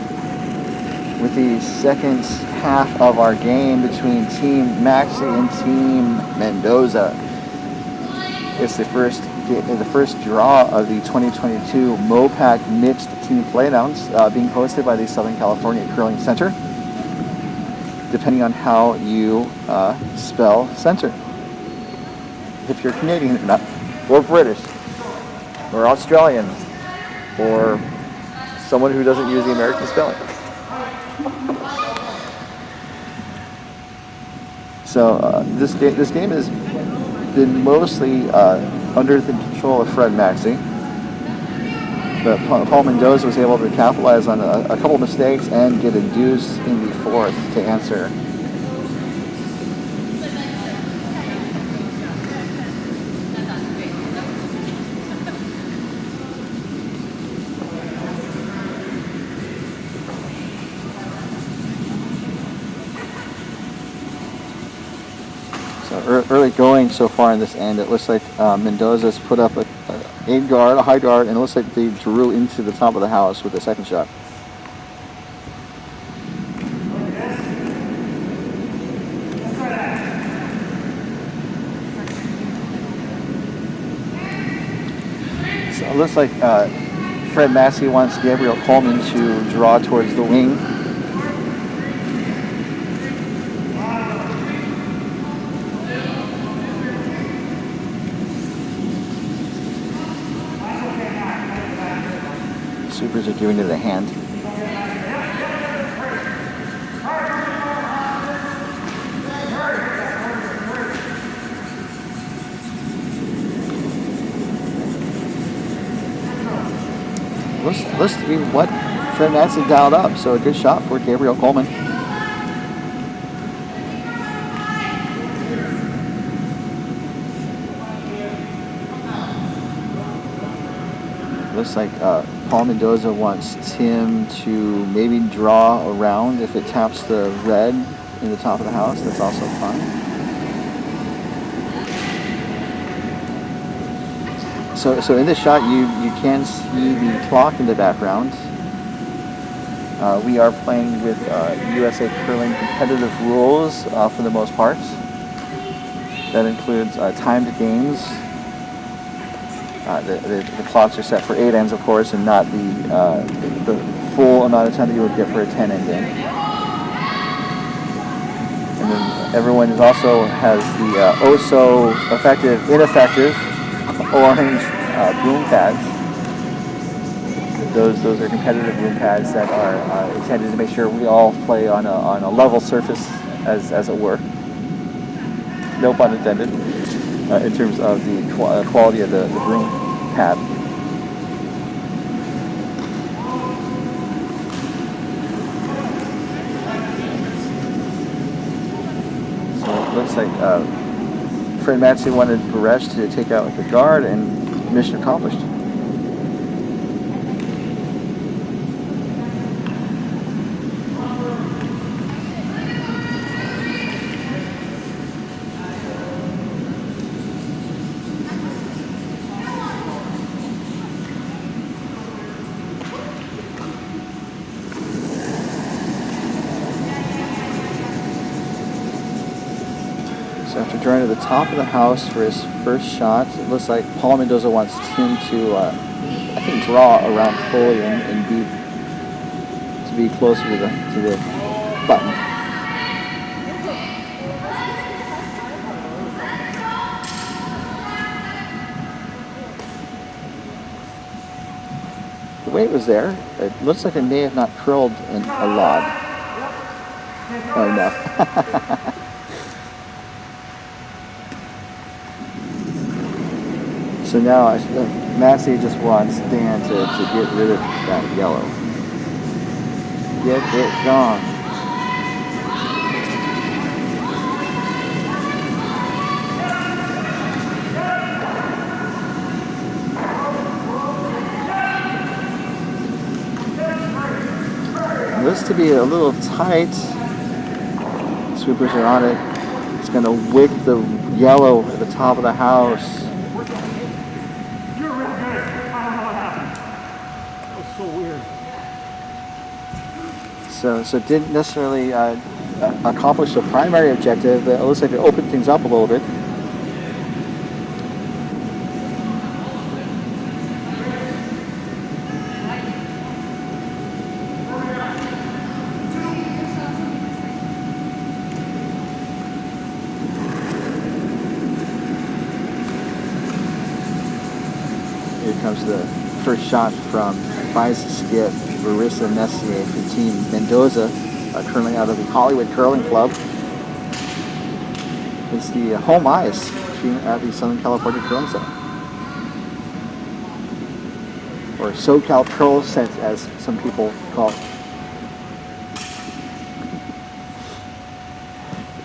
Speaker 4: with the second half of our game between Team Maxi and Team Mendoza. It's the first draw of the 2022 MoPac Mixed Team Playdowns, being hosted by the Southern California Curling Center, depending on how you spell center. If you're Canadian or British or Australian or someone who doesn't use the American spelling. So this game has been mostly under the control of Fred Maxey, but Paul Mendoza was able to capitalize on a couple of mistakes and get a deuce in the fourth to answer. Early going so far in this end, it looks like Mendoza's put up a high guard, and it looks like they drew into the top of the house with the second shot. So it looks like Fred Massey wants Gabriel Coleman to draw towards the wing. Supers are giving it a hand. Looks to be what Fred Massey dialed up, so a good shot for Gabriel Coleman. Looks like Paul Mendoza wants Tim to maybe draw around if it taps the red in the top of the house. That's also fine. So in this shot, you can see the clock in the background. We are playing with USA Curling competitive rules for the most part. That includes timed games. The clocks are set for 8 ends, of course, and not the full amount of time that you would get for a 10-end game. And then everyone also has the oh-so effective, ineffective orange boom pads. Those are competitive boom pads that are intended to make sure we all play on a level surface, as it were. No pun intended. In terms of the quality of the broom pad. So it looks like Fred Massey wanted Baresh to take out the guard, and mission accomplished. After drawing to the top of the house for his first shot, it looks like Paul Mendoza wants Tim to, I think, draw around fully and be closer to the button. The weight was there. It looks like it may have not curled a lot. Oh no. So now Massey just wants Dan to get rid of that yellow. Get it gone. Looks to be a little tight. Sweepers are on it. It's going to wick the yellow at the top of the house. So it didn't necessarily accomplish the primary objective, but it looks like it opened things up a little bit. Here comes the first shot from Fiza Skip, Marissa Messier from Team Mendoza, curling out of the Hollywood Curling Club. It's the home ice here at the Southern California Curling Center. Or SoCal Curl Center, as some people call it.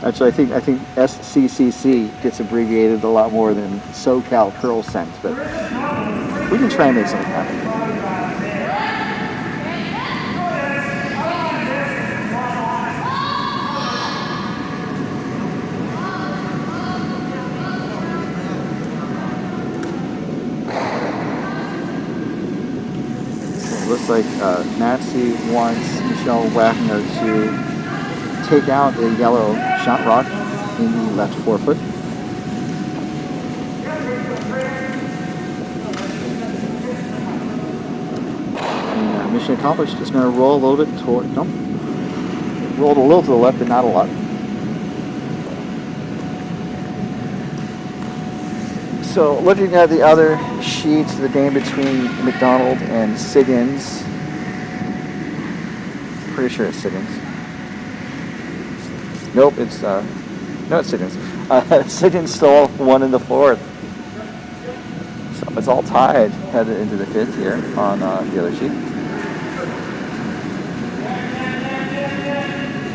Speaker 4: Actually, I think SCCC gets abbreviated a lot more than SoCal Curl Cent, but we can try and make something happen. So it looks like Nancy wants Michelle Wagner to take out the yellow shot rock in the left forefoot. And mission accomplished. Just going to roll a little bit toward, nope. Rolled a little to the left, but not a lot. So looking at the other sheets, the game between McDonald and Siggins. Pretty sure it's Siggins. Nope, it's no, it's Siggins. Siggins stole one in the fourth. So it's all tied headed into the fifth here on the other sheet.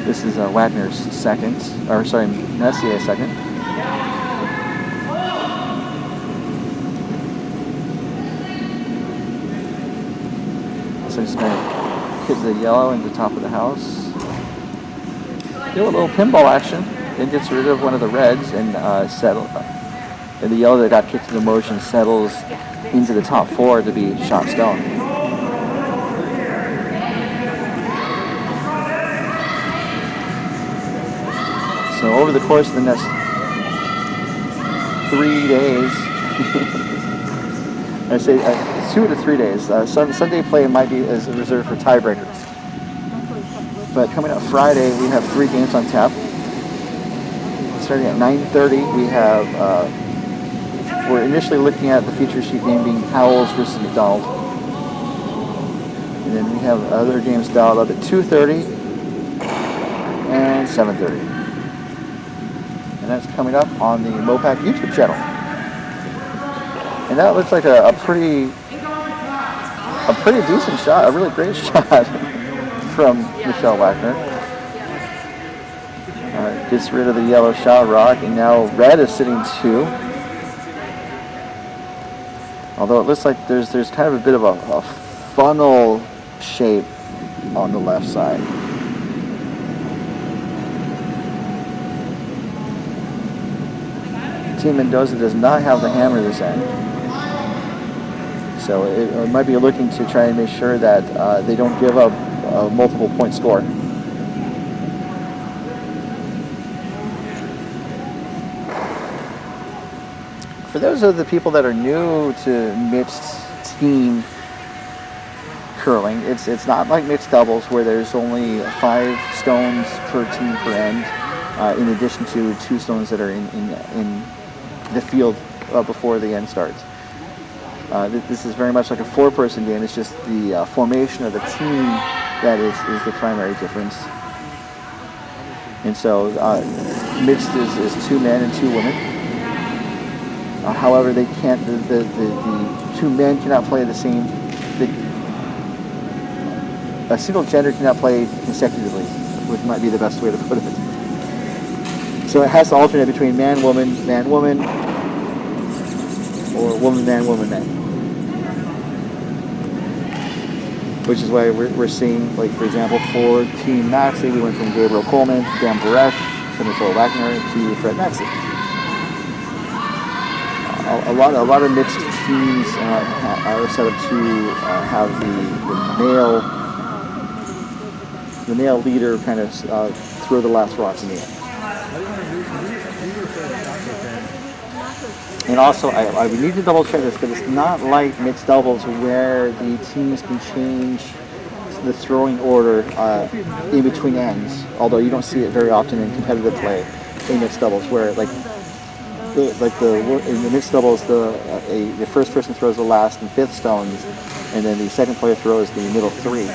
Speaker 4: This is Wagner's second, or sorry, Messier's second. So he's going to hit the yellow in the top of the house. Do a little pinball action, then gets rid of one of the reds and and the yellow that got kicked into motion settles into the top four to be shot stone. So over the course of the next 3 days, I say 2 to 3 days, Sunday play might be as reserved for tiebreakers. But coming up Friday, we have 3 games on tap. Starting at 9:30, we have, we're initially looking at the feature sheet game being Howells versus McDonald. And then we have other games dialed up at 2:30 and 7:30. And that's coming up on the MoPac YouTube channel. And that looks like a pretty decent shot, a really great shot from Michelle Wagner. Gets rid of the yellow shot rock, and now red is sitting 2. Although it looks like there's kind of a bit of a funnel shape on the left side. Team Mendoza does not have the hammer this end. So it might be looking to try and make sure that they don't give up a multiple point score. For those of the people that are new to mixed team curling, it's not like mixed doubles where there's only 5 stones per team per end, in addition to 2 stones that are in the field before the end starts. This is very much like a 4-person game. It's just the formation of the team that is the primary difference. And so mixed is 2 men and 2 women. However, they can't. The 2 men cannot play the same. A single gender cannot play consecutively, which might be the best way to put it. So it has to alternate between man, woman, or woman, man, man. Which is why we're seeing, like, for example, for Team Maxey, we went from Gabriel Coleman to Dan Baresh to Michelle Wagner to Fred Maxey. A lot of mixed teams are set up to have the male the male leader kind of throw the last rocks in the air. And also, I would need to double check this, but it's not like mixed doubles where the teams can change the throwing order in between ends. Although you don't see it very often in competitive play in mixed doubles, where in the mixed doubles, the first person throws the last and fifth stones, and then the second player throws the middle three.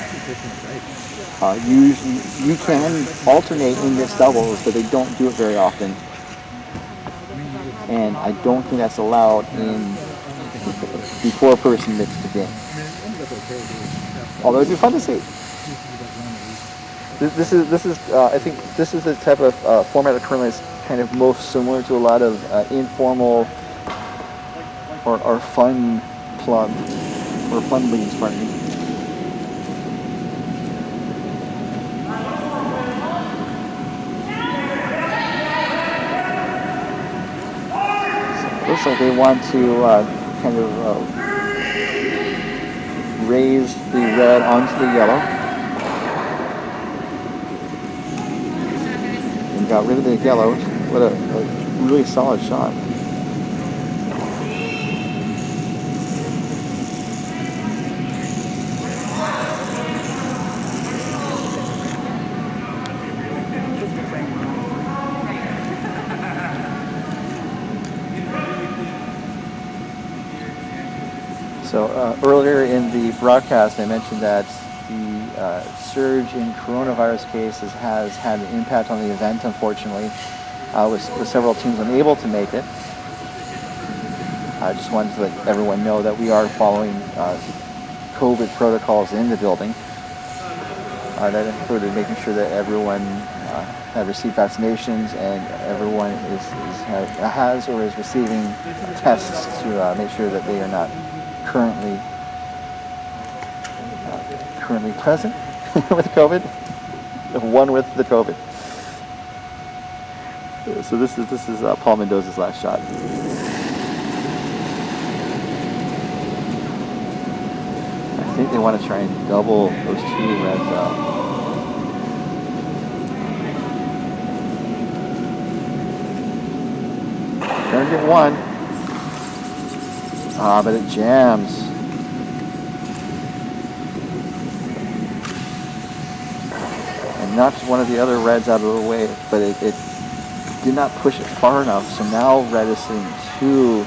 Speaker 4: You can alternate in mixed doubles, but they don't do it very often. And I don't think that's allowed in the four-person mixed game. Although it'd be fun to see. This is I think this is the type of format of curling that's kind of most similar to a lot of informal or fun club or fun leagues, pardon me. Looks like they want to kind of raise the red onto the yellow. And got rid of the yellow. What a really solid shot. So earlier in the broadcast, I mentioned that the surge in coronavirus cases has had an impact on the event, unfortunately, with several teams unable to make it. I just wanted to let everyone know that we are following COVID protocols in the building. That included making sure that everyone had received vaccinations and everyone has or is receiving tests to make sure that they are not currently present with COVID, one with the COVID. So this is Paul Mendoza's last shot. I think they want to try and double those two reds out. Gonna get one. But it jams. And knocked one of the other reds out of the way, but it did not push it far enough. So now red is sitting 2,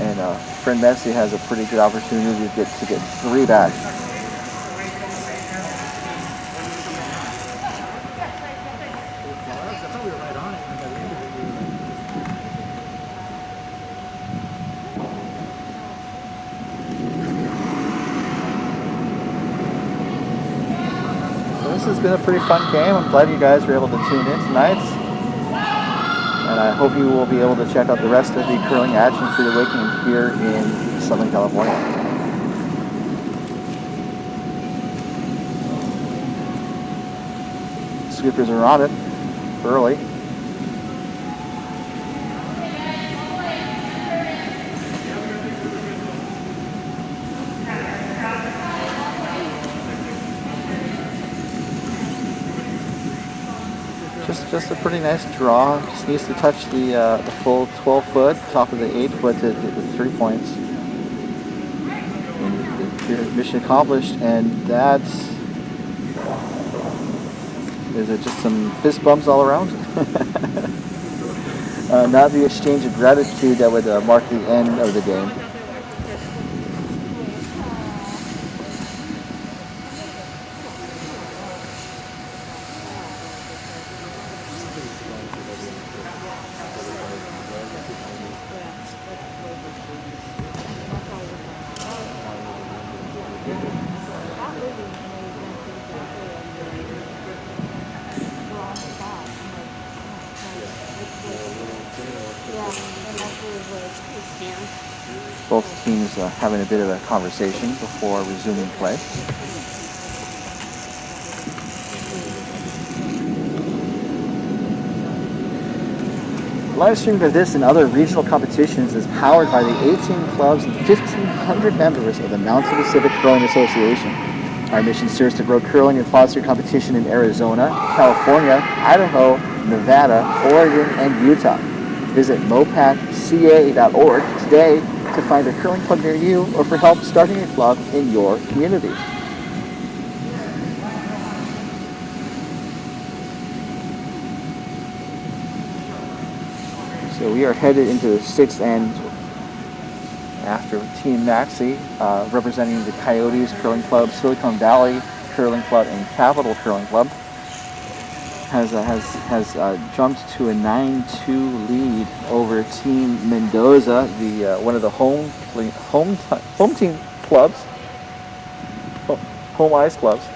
Speaker 4: and friend Messi has a pretty good opportunity to get 3 back. This has been a pretty fun game. I'm glad you guys were able to tune in tonight. And I hope you will be able to check out the rest of the curling action through the weekend here in Southern California. Sweepers are on it early. Just a pretty nice draw. Just needs to touch the full 12-foot, top of the 8-foot to the 3 points. And mission accomplished, and that is it. Just some fist bumps all around. Not the exchange of gratitude that would mark the end of the game. Both teams having a bit of a conversation before resuming play. Live streaming of this and other regional competitions is powered by the 18 clubs and 1,500 members of the Mountain Pacific Curling Association. Our mission serves to grow curling and foster competition in Arizona, California, Idaho, Nevada, Oregon, and Utah. Visit MoPacCA.org today to find a curling club near you or for help starting a club in your community. So we are headed into the 6th end after Team Maxi, representing the Coyotes Curling Club, Silicon Valley Curling Club, and Capital Curling Club, has jumped to a 9-2 lead over Team Mendoza, the one of the home team clubs, home ice clubs.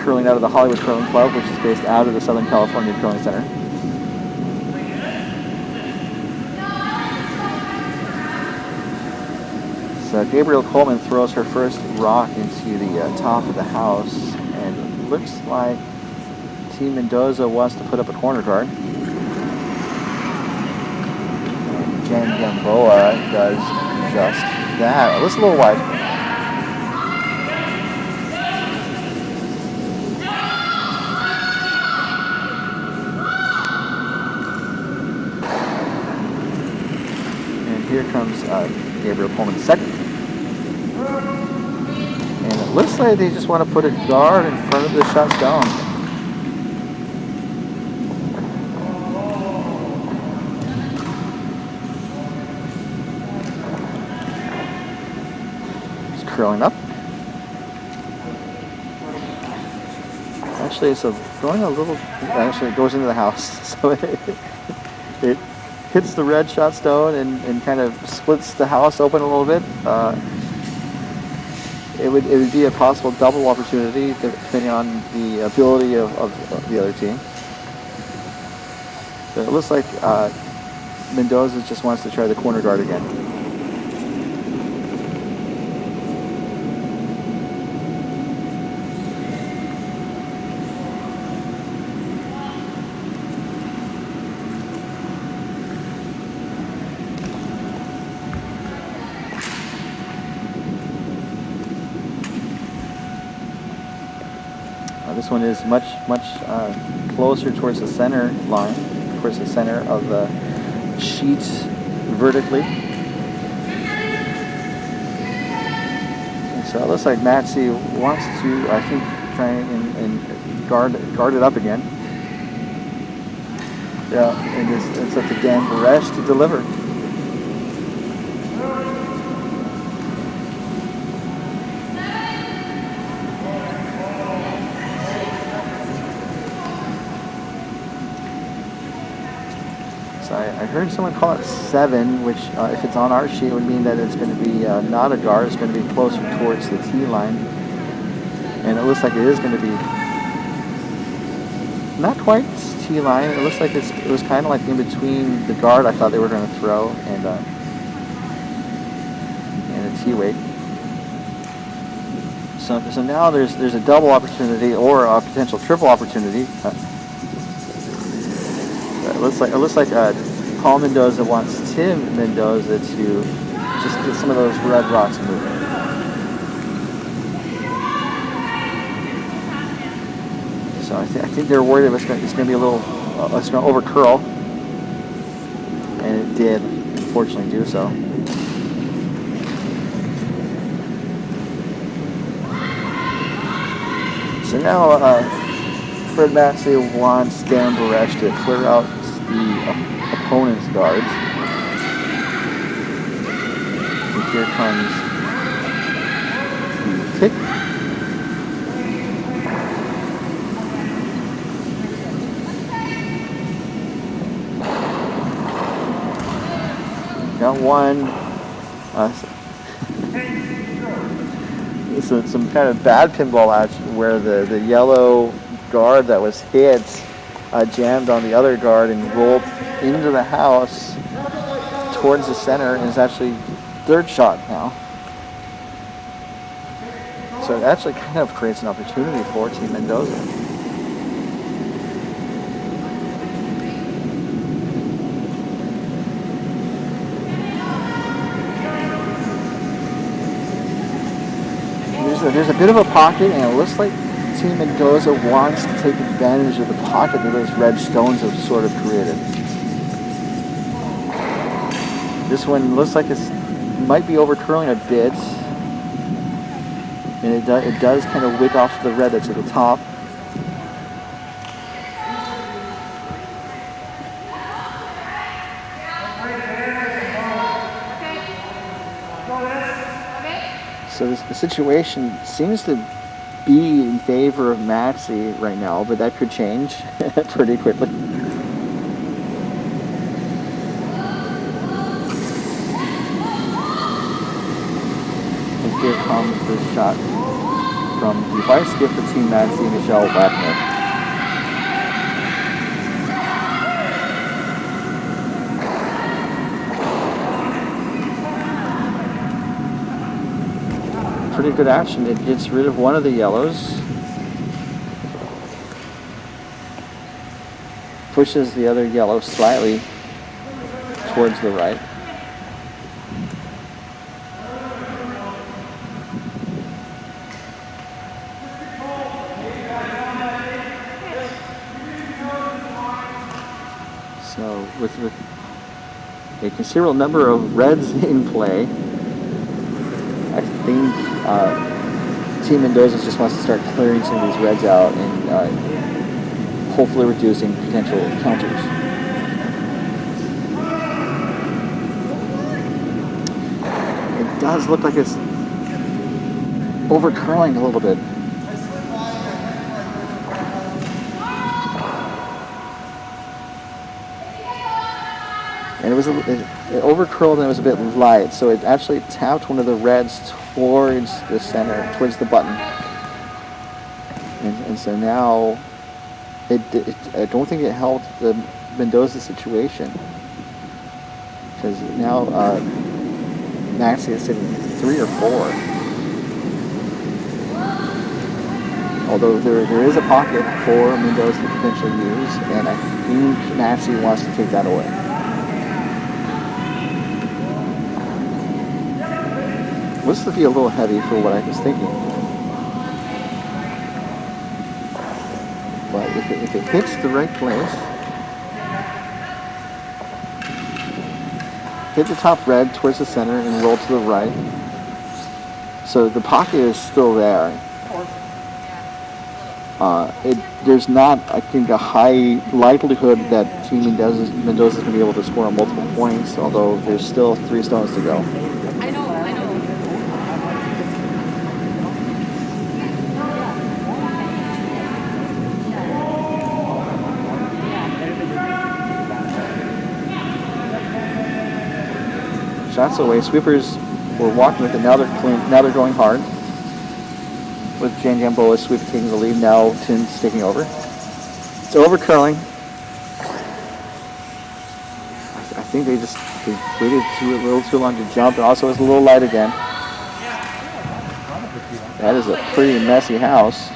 Speaker 4: Curling out of the Hollywood Curling Club, which is based out of the Southern California Curling Center. So Gabrielle Coleman throws her first rock into the top of the house, and it looks like Team Mendoza wants to put up a corner guard. And Jen Gamboa does just that. Oh, it's a little wide. Here comes Gabrielle Coleman's second. And it looks like they just want to put a guard in front of the shot stone. It's curling up. Actually, it's going a little, actually it goes into the house. So it hits the red shot stone and kind of splits the house open a little bit. It would be a possible double opportunity depending on the ability of the other team. But it looks like Mendoza just wants to try the corner guard again. This one is much closer towards the center line, towards the center of the sheet vertically. And so it looks like Maxi wants to, I think, try and guard it up again. Yeah, and it's up to Dan Baresh to deliver. I heard someone call it 7, which if it's on our sheet would mean that it's going to be not a guard, it's going to be closer towards the tee line. And it looks like it is going to be not quite tee line. It looks like it was kind of like in between the guard I thought they were going to throw and a tee weight. So now there's a double opportunity or a potential triple opportunity. It looks like Paul Mendoza wants Tim Mendoza to just get some of those red rocks moving. So I think they're worried it's going to be a little, it's going to over curl, and it did, unfortunately, do so. So now Fred Maxey wants Dan Baresh to clear out the opponent's guards. And here comes the kick. Got one. Some kind of bad pinball action where the yellow guard that was hit jammed on the other guard and rolled into the house towards the center, and is actually third shot now. So it actually kind of creates an opportunity for Team Mendoza. there's a bit of a pocket, and it looks like Team Mendoza wants to take advantage of the pocket that those red stones have sort of created. This one looks like it might be overcurling a bit, and it does kind of wick off the red that's at the top. So the situation seems to be in favor of Maxi right now, but that could change pretty quickly. And here comes the shot from the vice skip for Team Maxi, Michelle Wagner. Pretty good action. It gets rid of one of the yellows, pushes the other yellow slightly towards the right. So with a considerable number of reds in play, I think Team Mendoza just wants to start clearing some of these reds out and hopefully reducing potential counters. It does look like it's overcurling a little bit. And it overcurled and it was a bit light, so it actually tapped one of the reds towards the center, towards the button. And so now, I don't think it helped the Mendoza situation, because now Maxi is sitting 3 or 4. Although there is a pocket for Mendoza to potentially use, and I think Maxi wants to take that away. Looks to be a little heavy for what I was thinking. But if it hits the right place, hit the top red towards the center and roll to the right. So the pocket is still there. There's not, I think, a high likelihood that Team Mendoza is going to be able to score on multiple points, although there's still 3 stones to go. Shots away. Sweepers were walking with it. Now they're clean. Now they're going hard. With Jan Gamboa sweep taking the lead. Now Tim's taking over. It's overcurling. I think they waited a little too long to jump. And also it's a little light again. That is a pretty messy house.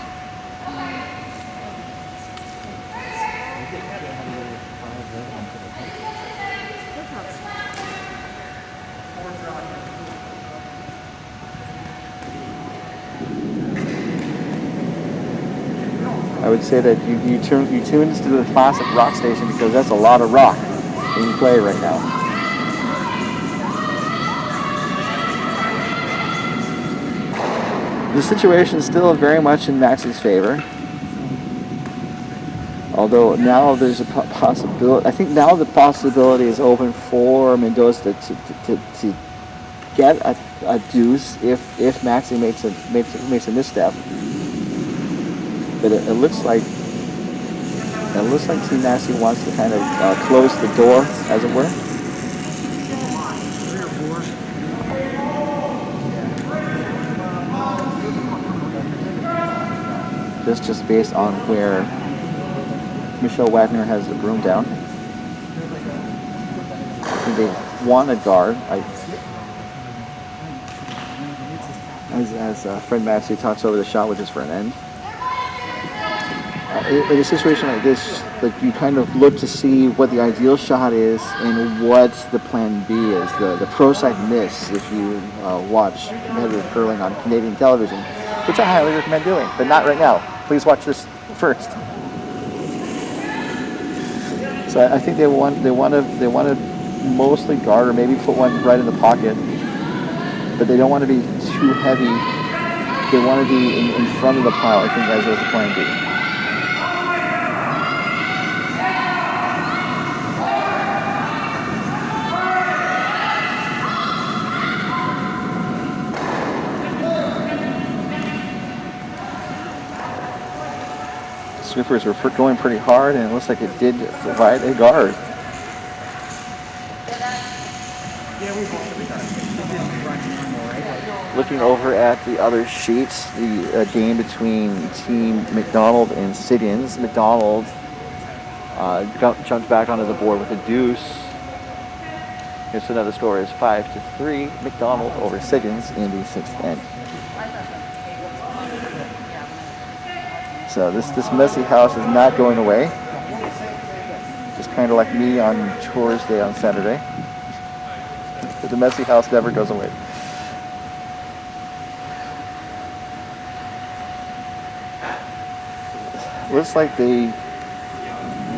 Speaker 4: I would say that you tune into the classic rock station because that's a lot of rock in play right now. The situation is still very much in Maxi's favor. Although now there's a possibility, I think now the possibility is open for Mendoza to get a deuce if Maxi makes a misstep. But it looks like Team Maxi wants to kind of close the door, as it were. This just based on where Michelle Wagner has the broom down. I think they want a guard. As Fred Maxi talks over the shot, which is for an end. In a situation like this, like you kind of look to see what the ideal shot is and what the plan B is. The pro side miss, if you watch competitive curling on Canadian television, which I highly recommend doing, but not right now. Please watch this first. So I think they want to mostly guard or maybe put one right in the pocket, but they don't want to be too heavy. They want to be in front of the pile, I think, as the plan B. Sweepers were going pretty hard, and it looks like it did provide a guard. Looking over at the other sheets, the game between Team McDonald and Sidians. McDonald jumped back onto the board with a deuce. And so now the score is 5-3, McDonald over Sidians in the 6th end. So this messy house is not going away. Just kind of like me on chores day on Saturday. But the messy house never goes away. Looks like they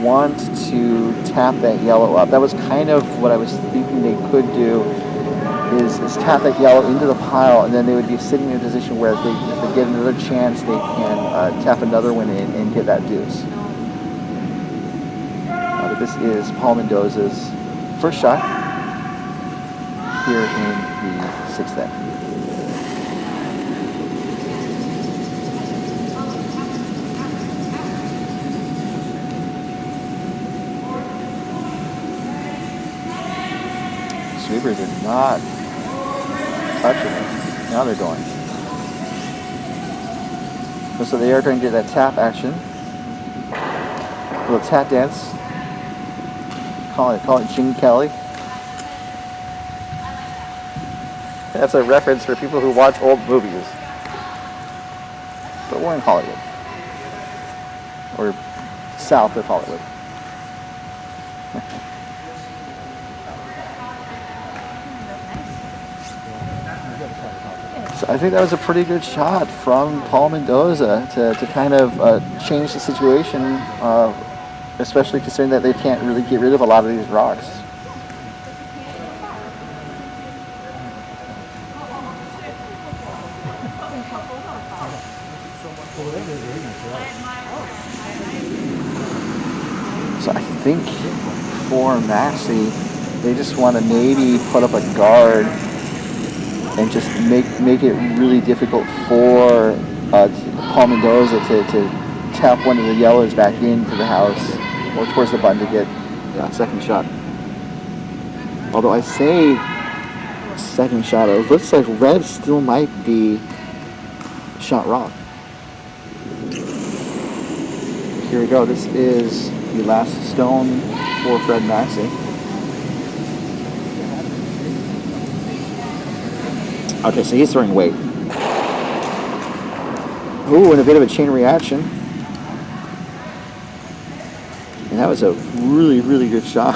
Speaker 4: want to tap that yellow up. That was kind of what I was thinking they could do, is tap that yellow into the pile, and then they would be sitting in a position where if they get another chance, they can tap another one in and get that deuce. But this is Paul Mendoza's first shot here in the 6th end. Sweepers are not touching it. Now they're going. So they are going to get that tap action. A little tap dance. Call it Gene Kelly. That's a reference for people who watch old movies. But we're in Hollywood. Or south of Hollywood. So I think that was a pretty good shot from Paul Mendoza to kind of change the situation, especially considering that they can't really get rid of a lot of these rocks. So I think for Maxi, they just want to maybe put up a guard and just make it really difficult for Paul Mendoza to tap one of the yellows back into the house or towards the button to get a second shot. Although I say second shot, it looks like red still might be shot wrong. Here we go. This is the last stone for Fred Maxey. Okay, so he's throwing weight. Ooh, and a bit of a chain reaction. And that was a really, really good shot.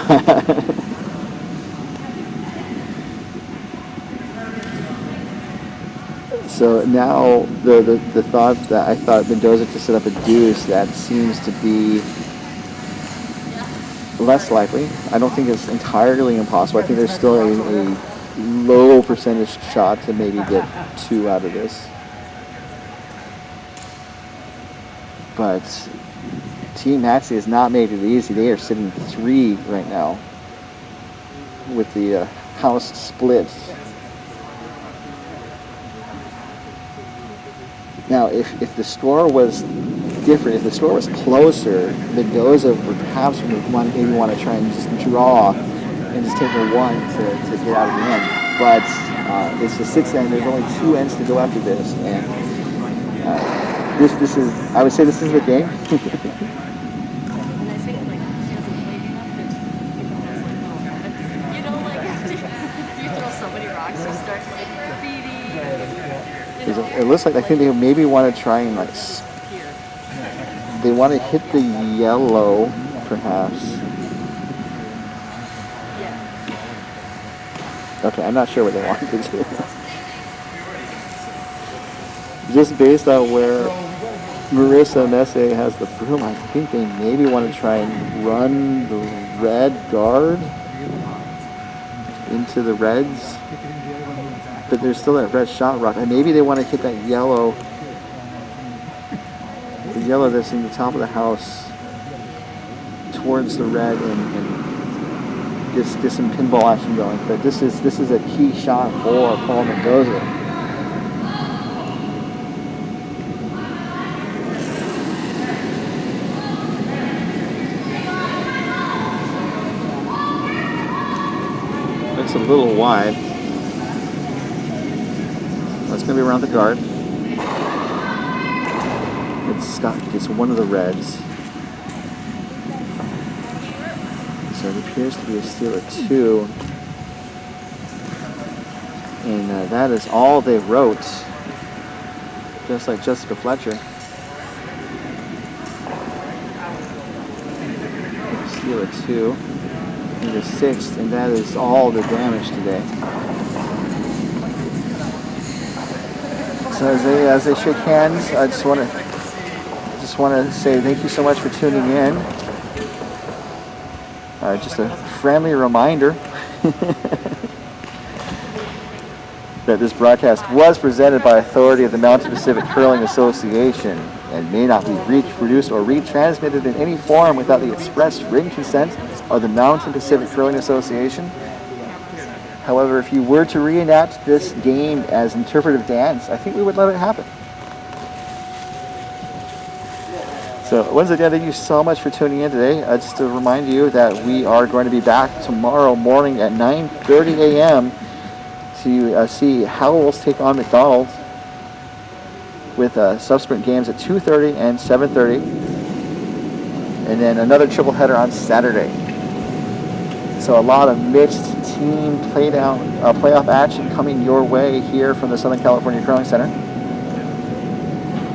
Speaker 4: So now the thought that I thought Mendoza could set up a deuce, that seems to be less likely. I don't think it's entirely impossible. I think there's still a low percentage shot to maybe get 2 out of this. But Team Maxey has not made it easy. They are sitting 3 right now with the house split. Now, if the score was different, if the score was closer, Mendoza would perhaps maybe want to try and just draw and just take a 1 to get out of the end. But it's the 6th end. There's only 2 ends to go after this, and this is, I would say, this is the game.
Speaker 3: And I think like she hasn't played enough that you know, like after you throw so many rocks, you start like beating.
Speaker 4: It looks like I think they maybe want to try and like they want to hit the yellow, perhaps. Okay, I'm not sure what they want to do. just based on where Marissa Messe has the broom, I think they maybe want to try and run the red guard into the reds. But there's still that red shot rock. And maybe they want to hit that yellow, the yellow that's in the top of the house towards the red and get some pinball action going. But this is a key shot for Paul Mendoza. Looks a little wide. It's going to be around the guard. It's one of the reds. So it appears to be a steal at 2. And that is all they wrote. Just like Jessica Fletcher. Steal at 2. And the 6th, and that is all the damage today. So as they shake hands, I just want to say thank you so much for tuning in. Just a friendly reminder that this broadcast was presented by authority of the Mountain Pacific Curling Association and may not be reproduced or retransmitted in any form without the express written consent of the Mountain Pacific Curling Association. However, if you were to reenact this game as interpretive dance, I think we would let it happen. So once again, thank you so much for tuning in today. Just to remind you that we are going to be back tomorrow morning at 9:30 a.m. to see Howells take on McDonald's with subsequent games at 2:30 and 7:30. And then another triple header on Saturday. So a lot of mixed team playoff action coming your way here from the Southern California Curling Center.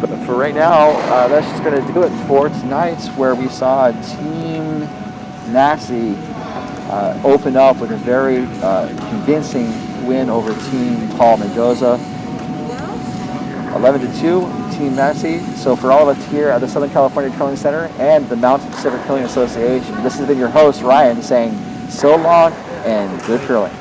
Speaker 4: But for right now, that's just going to do it for tonight, where we saw Team Maxey open up with a very convincing win over Team Paul Mendoza. 11-2, Team Maxey. So for all of us here at the Southern California Curling Center and the Mountain Pacific Curling Association, this has been your host, Ryan, saying so long and good curling.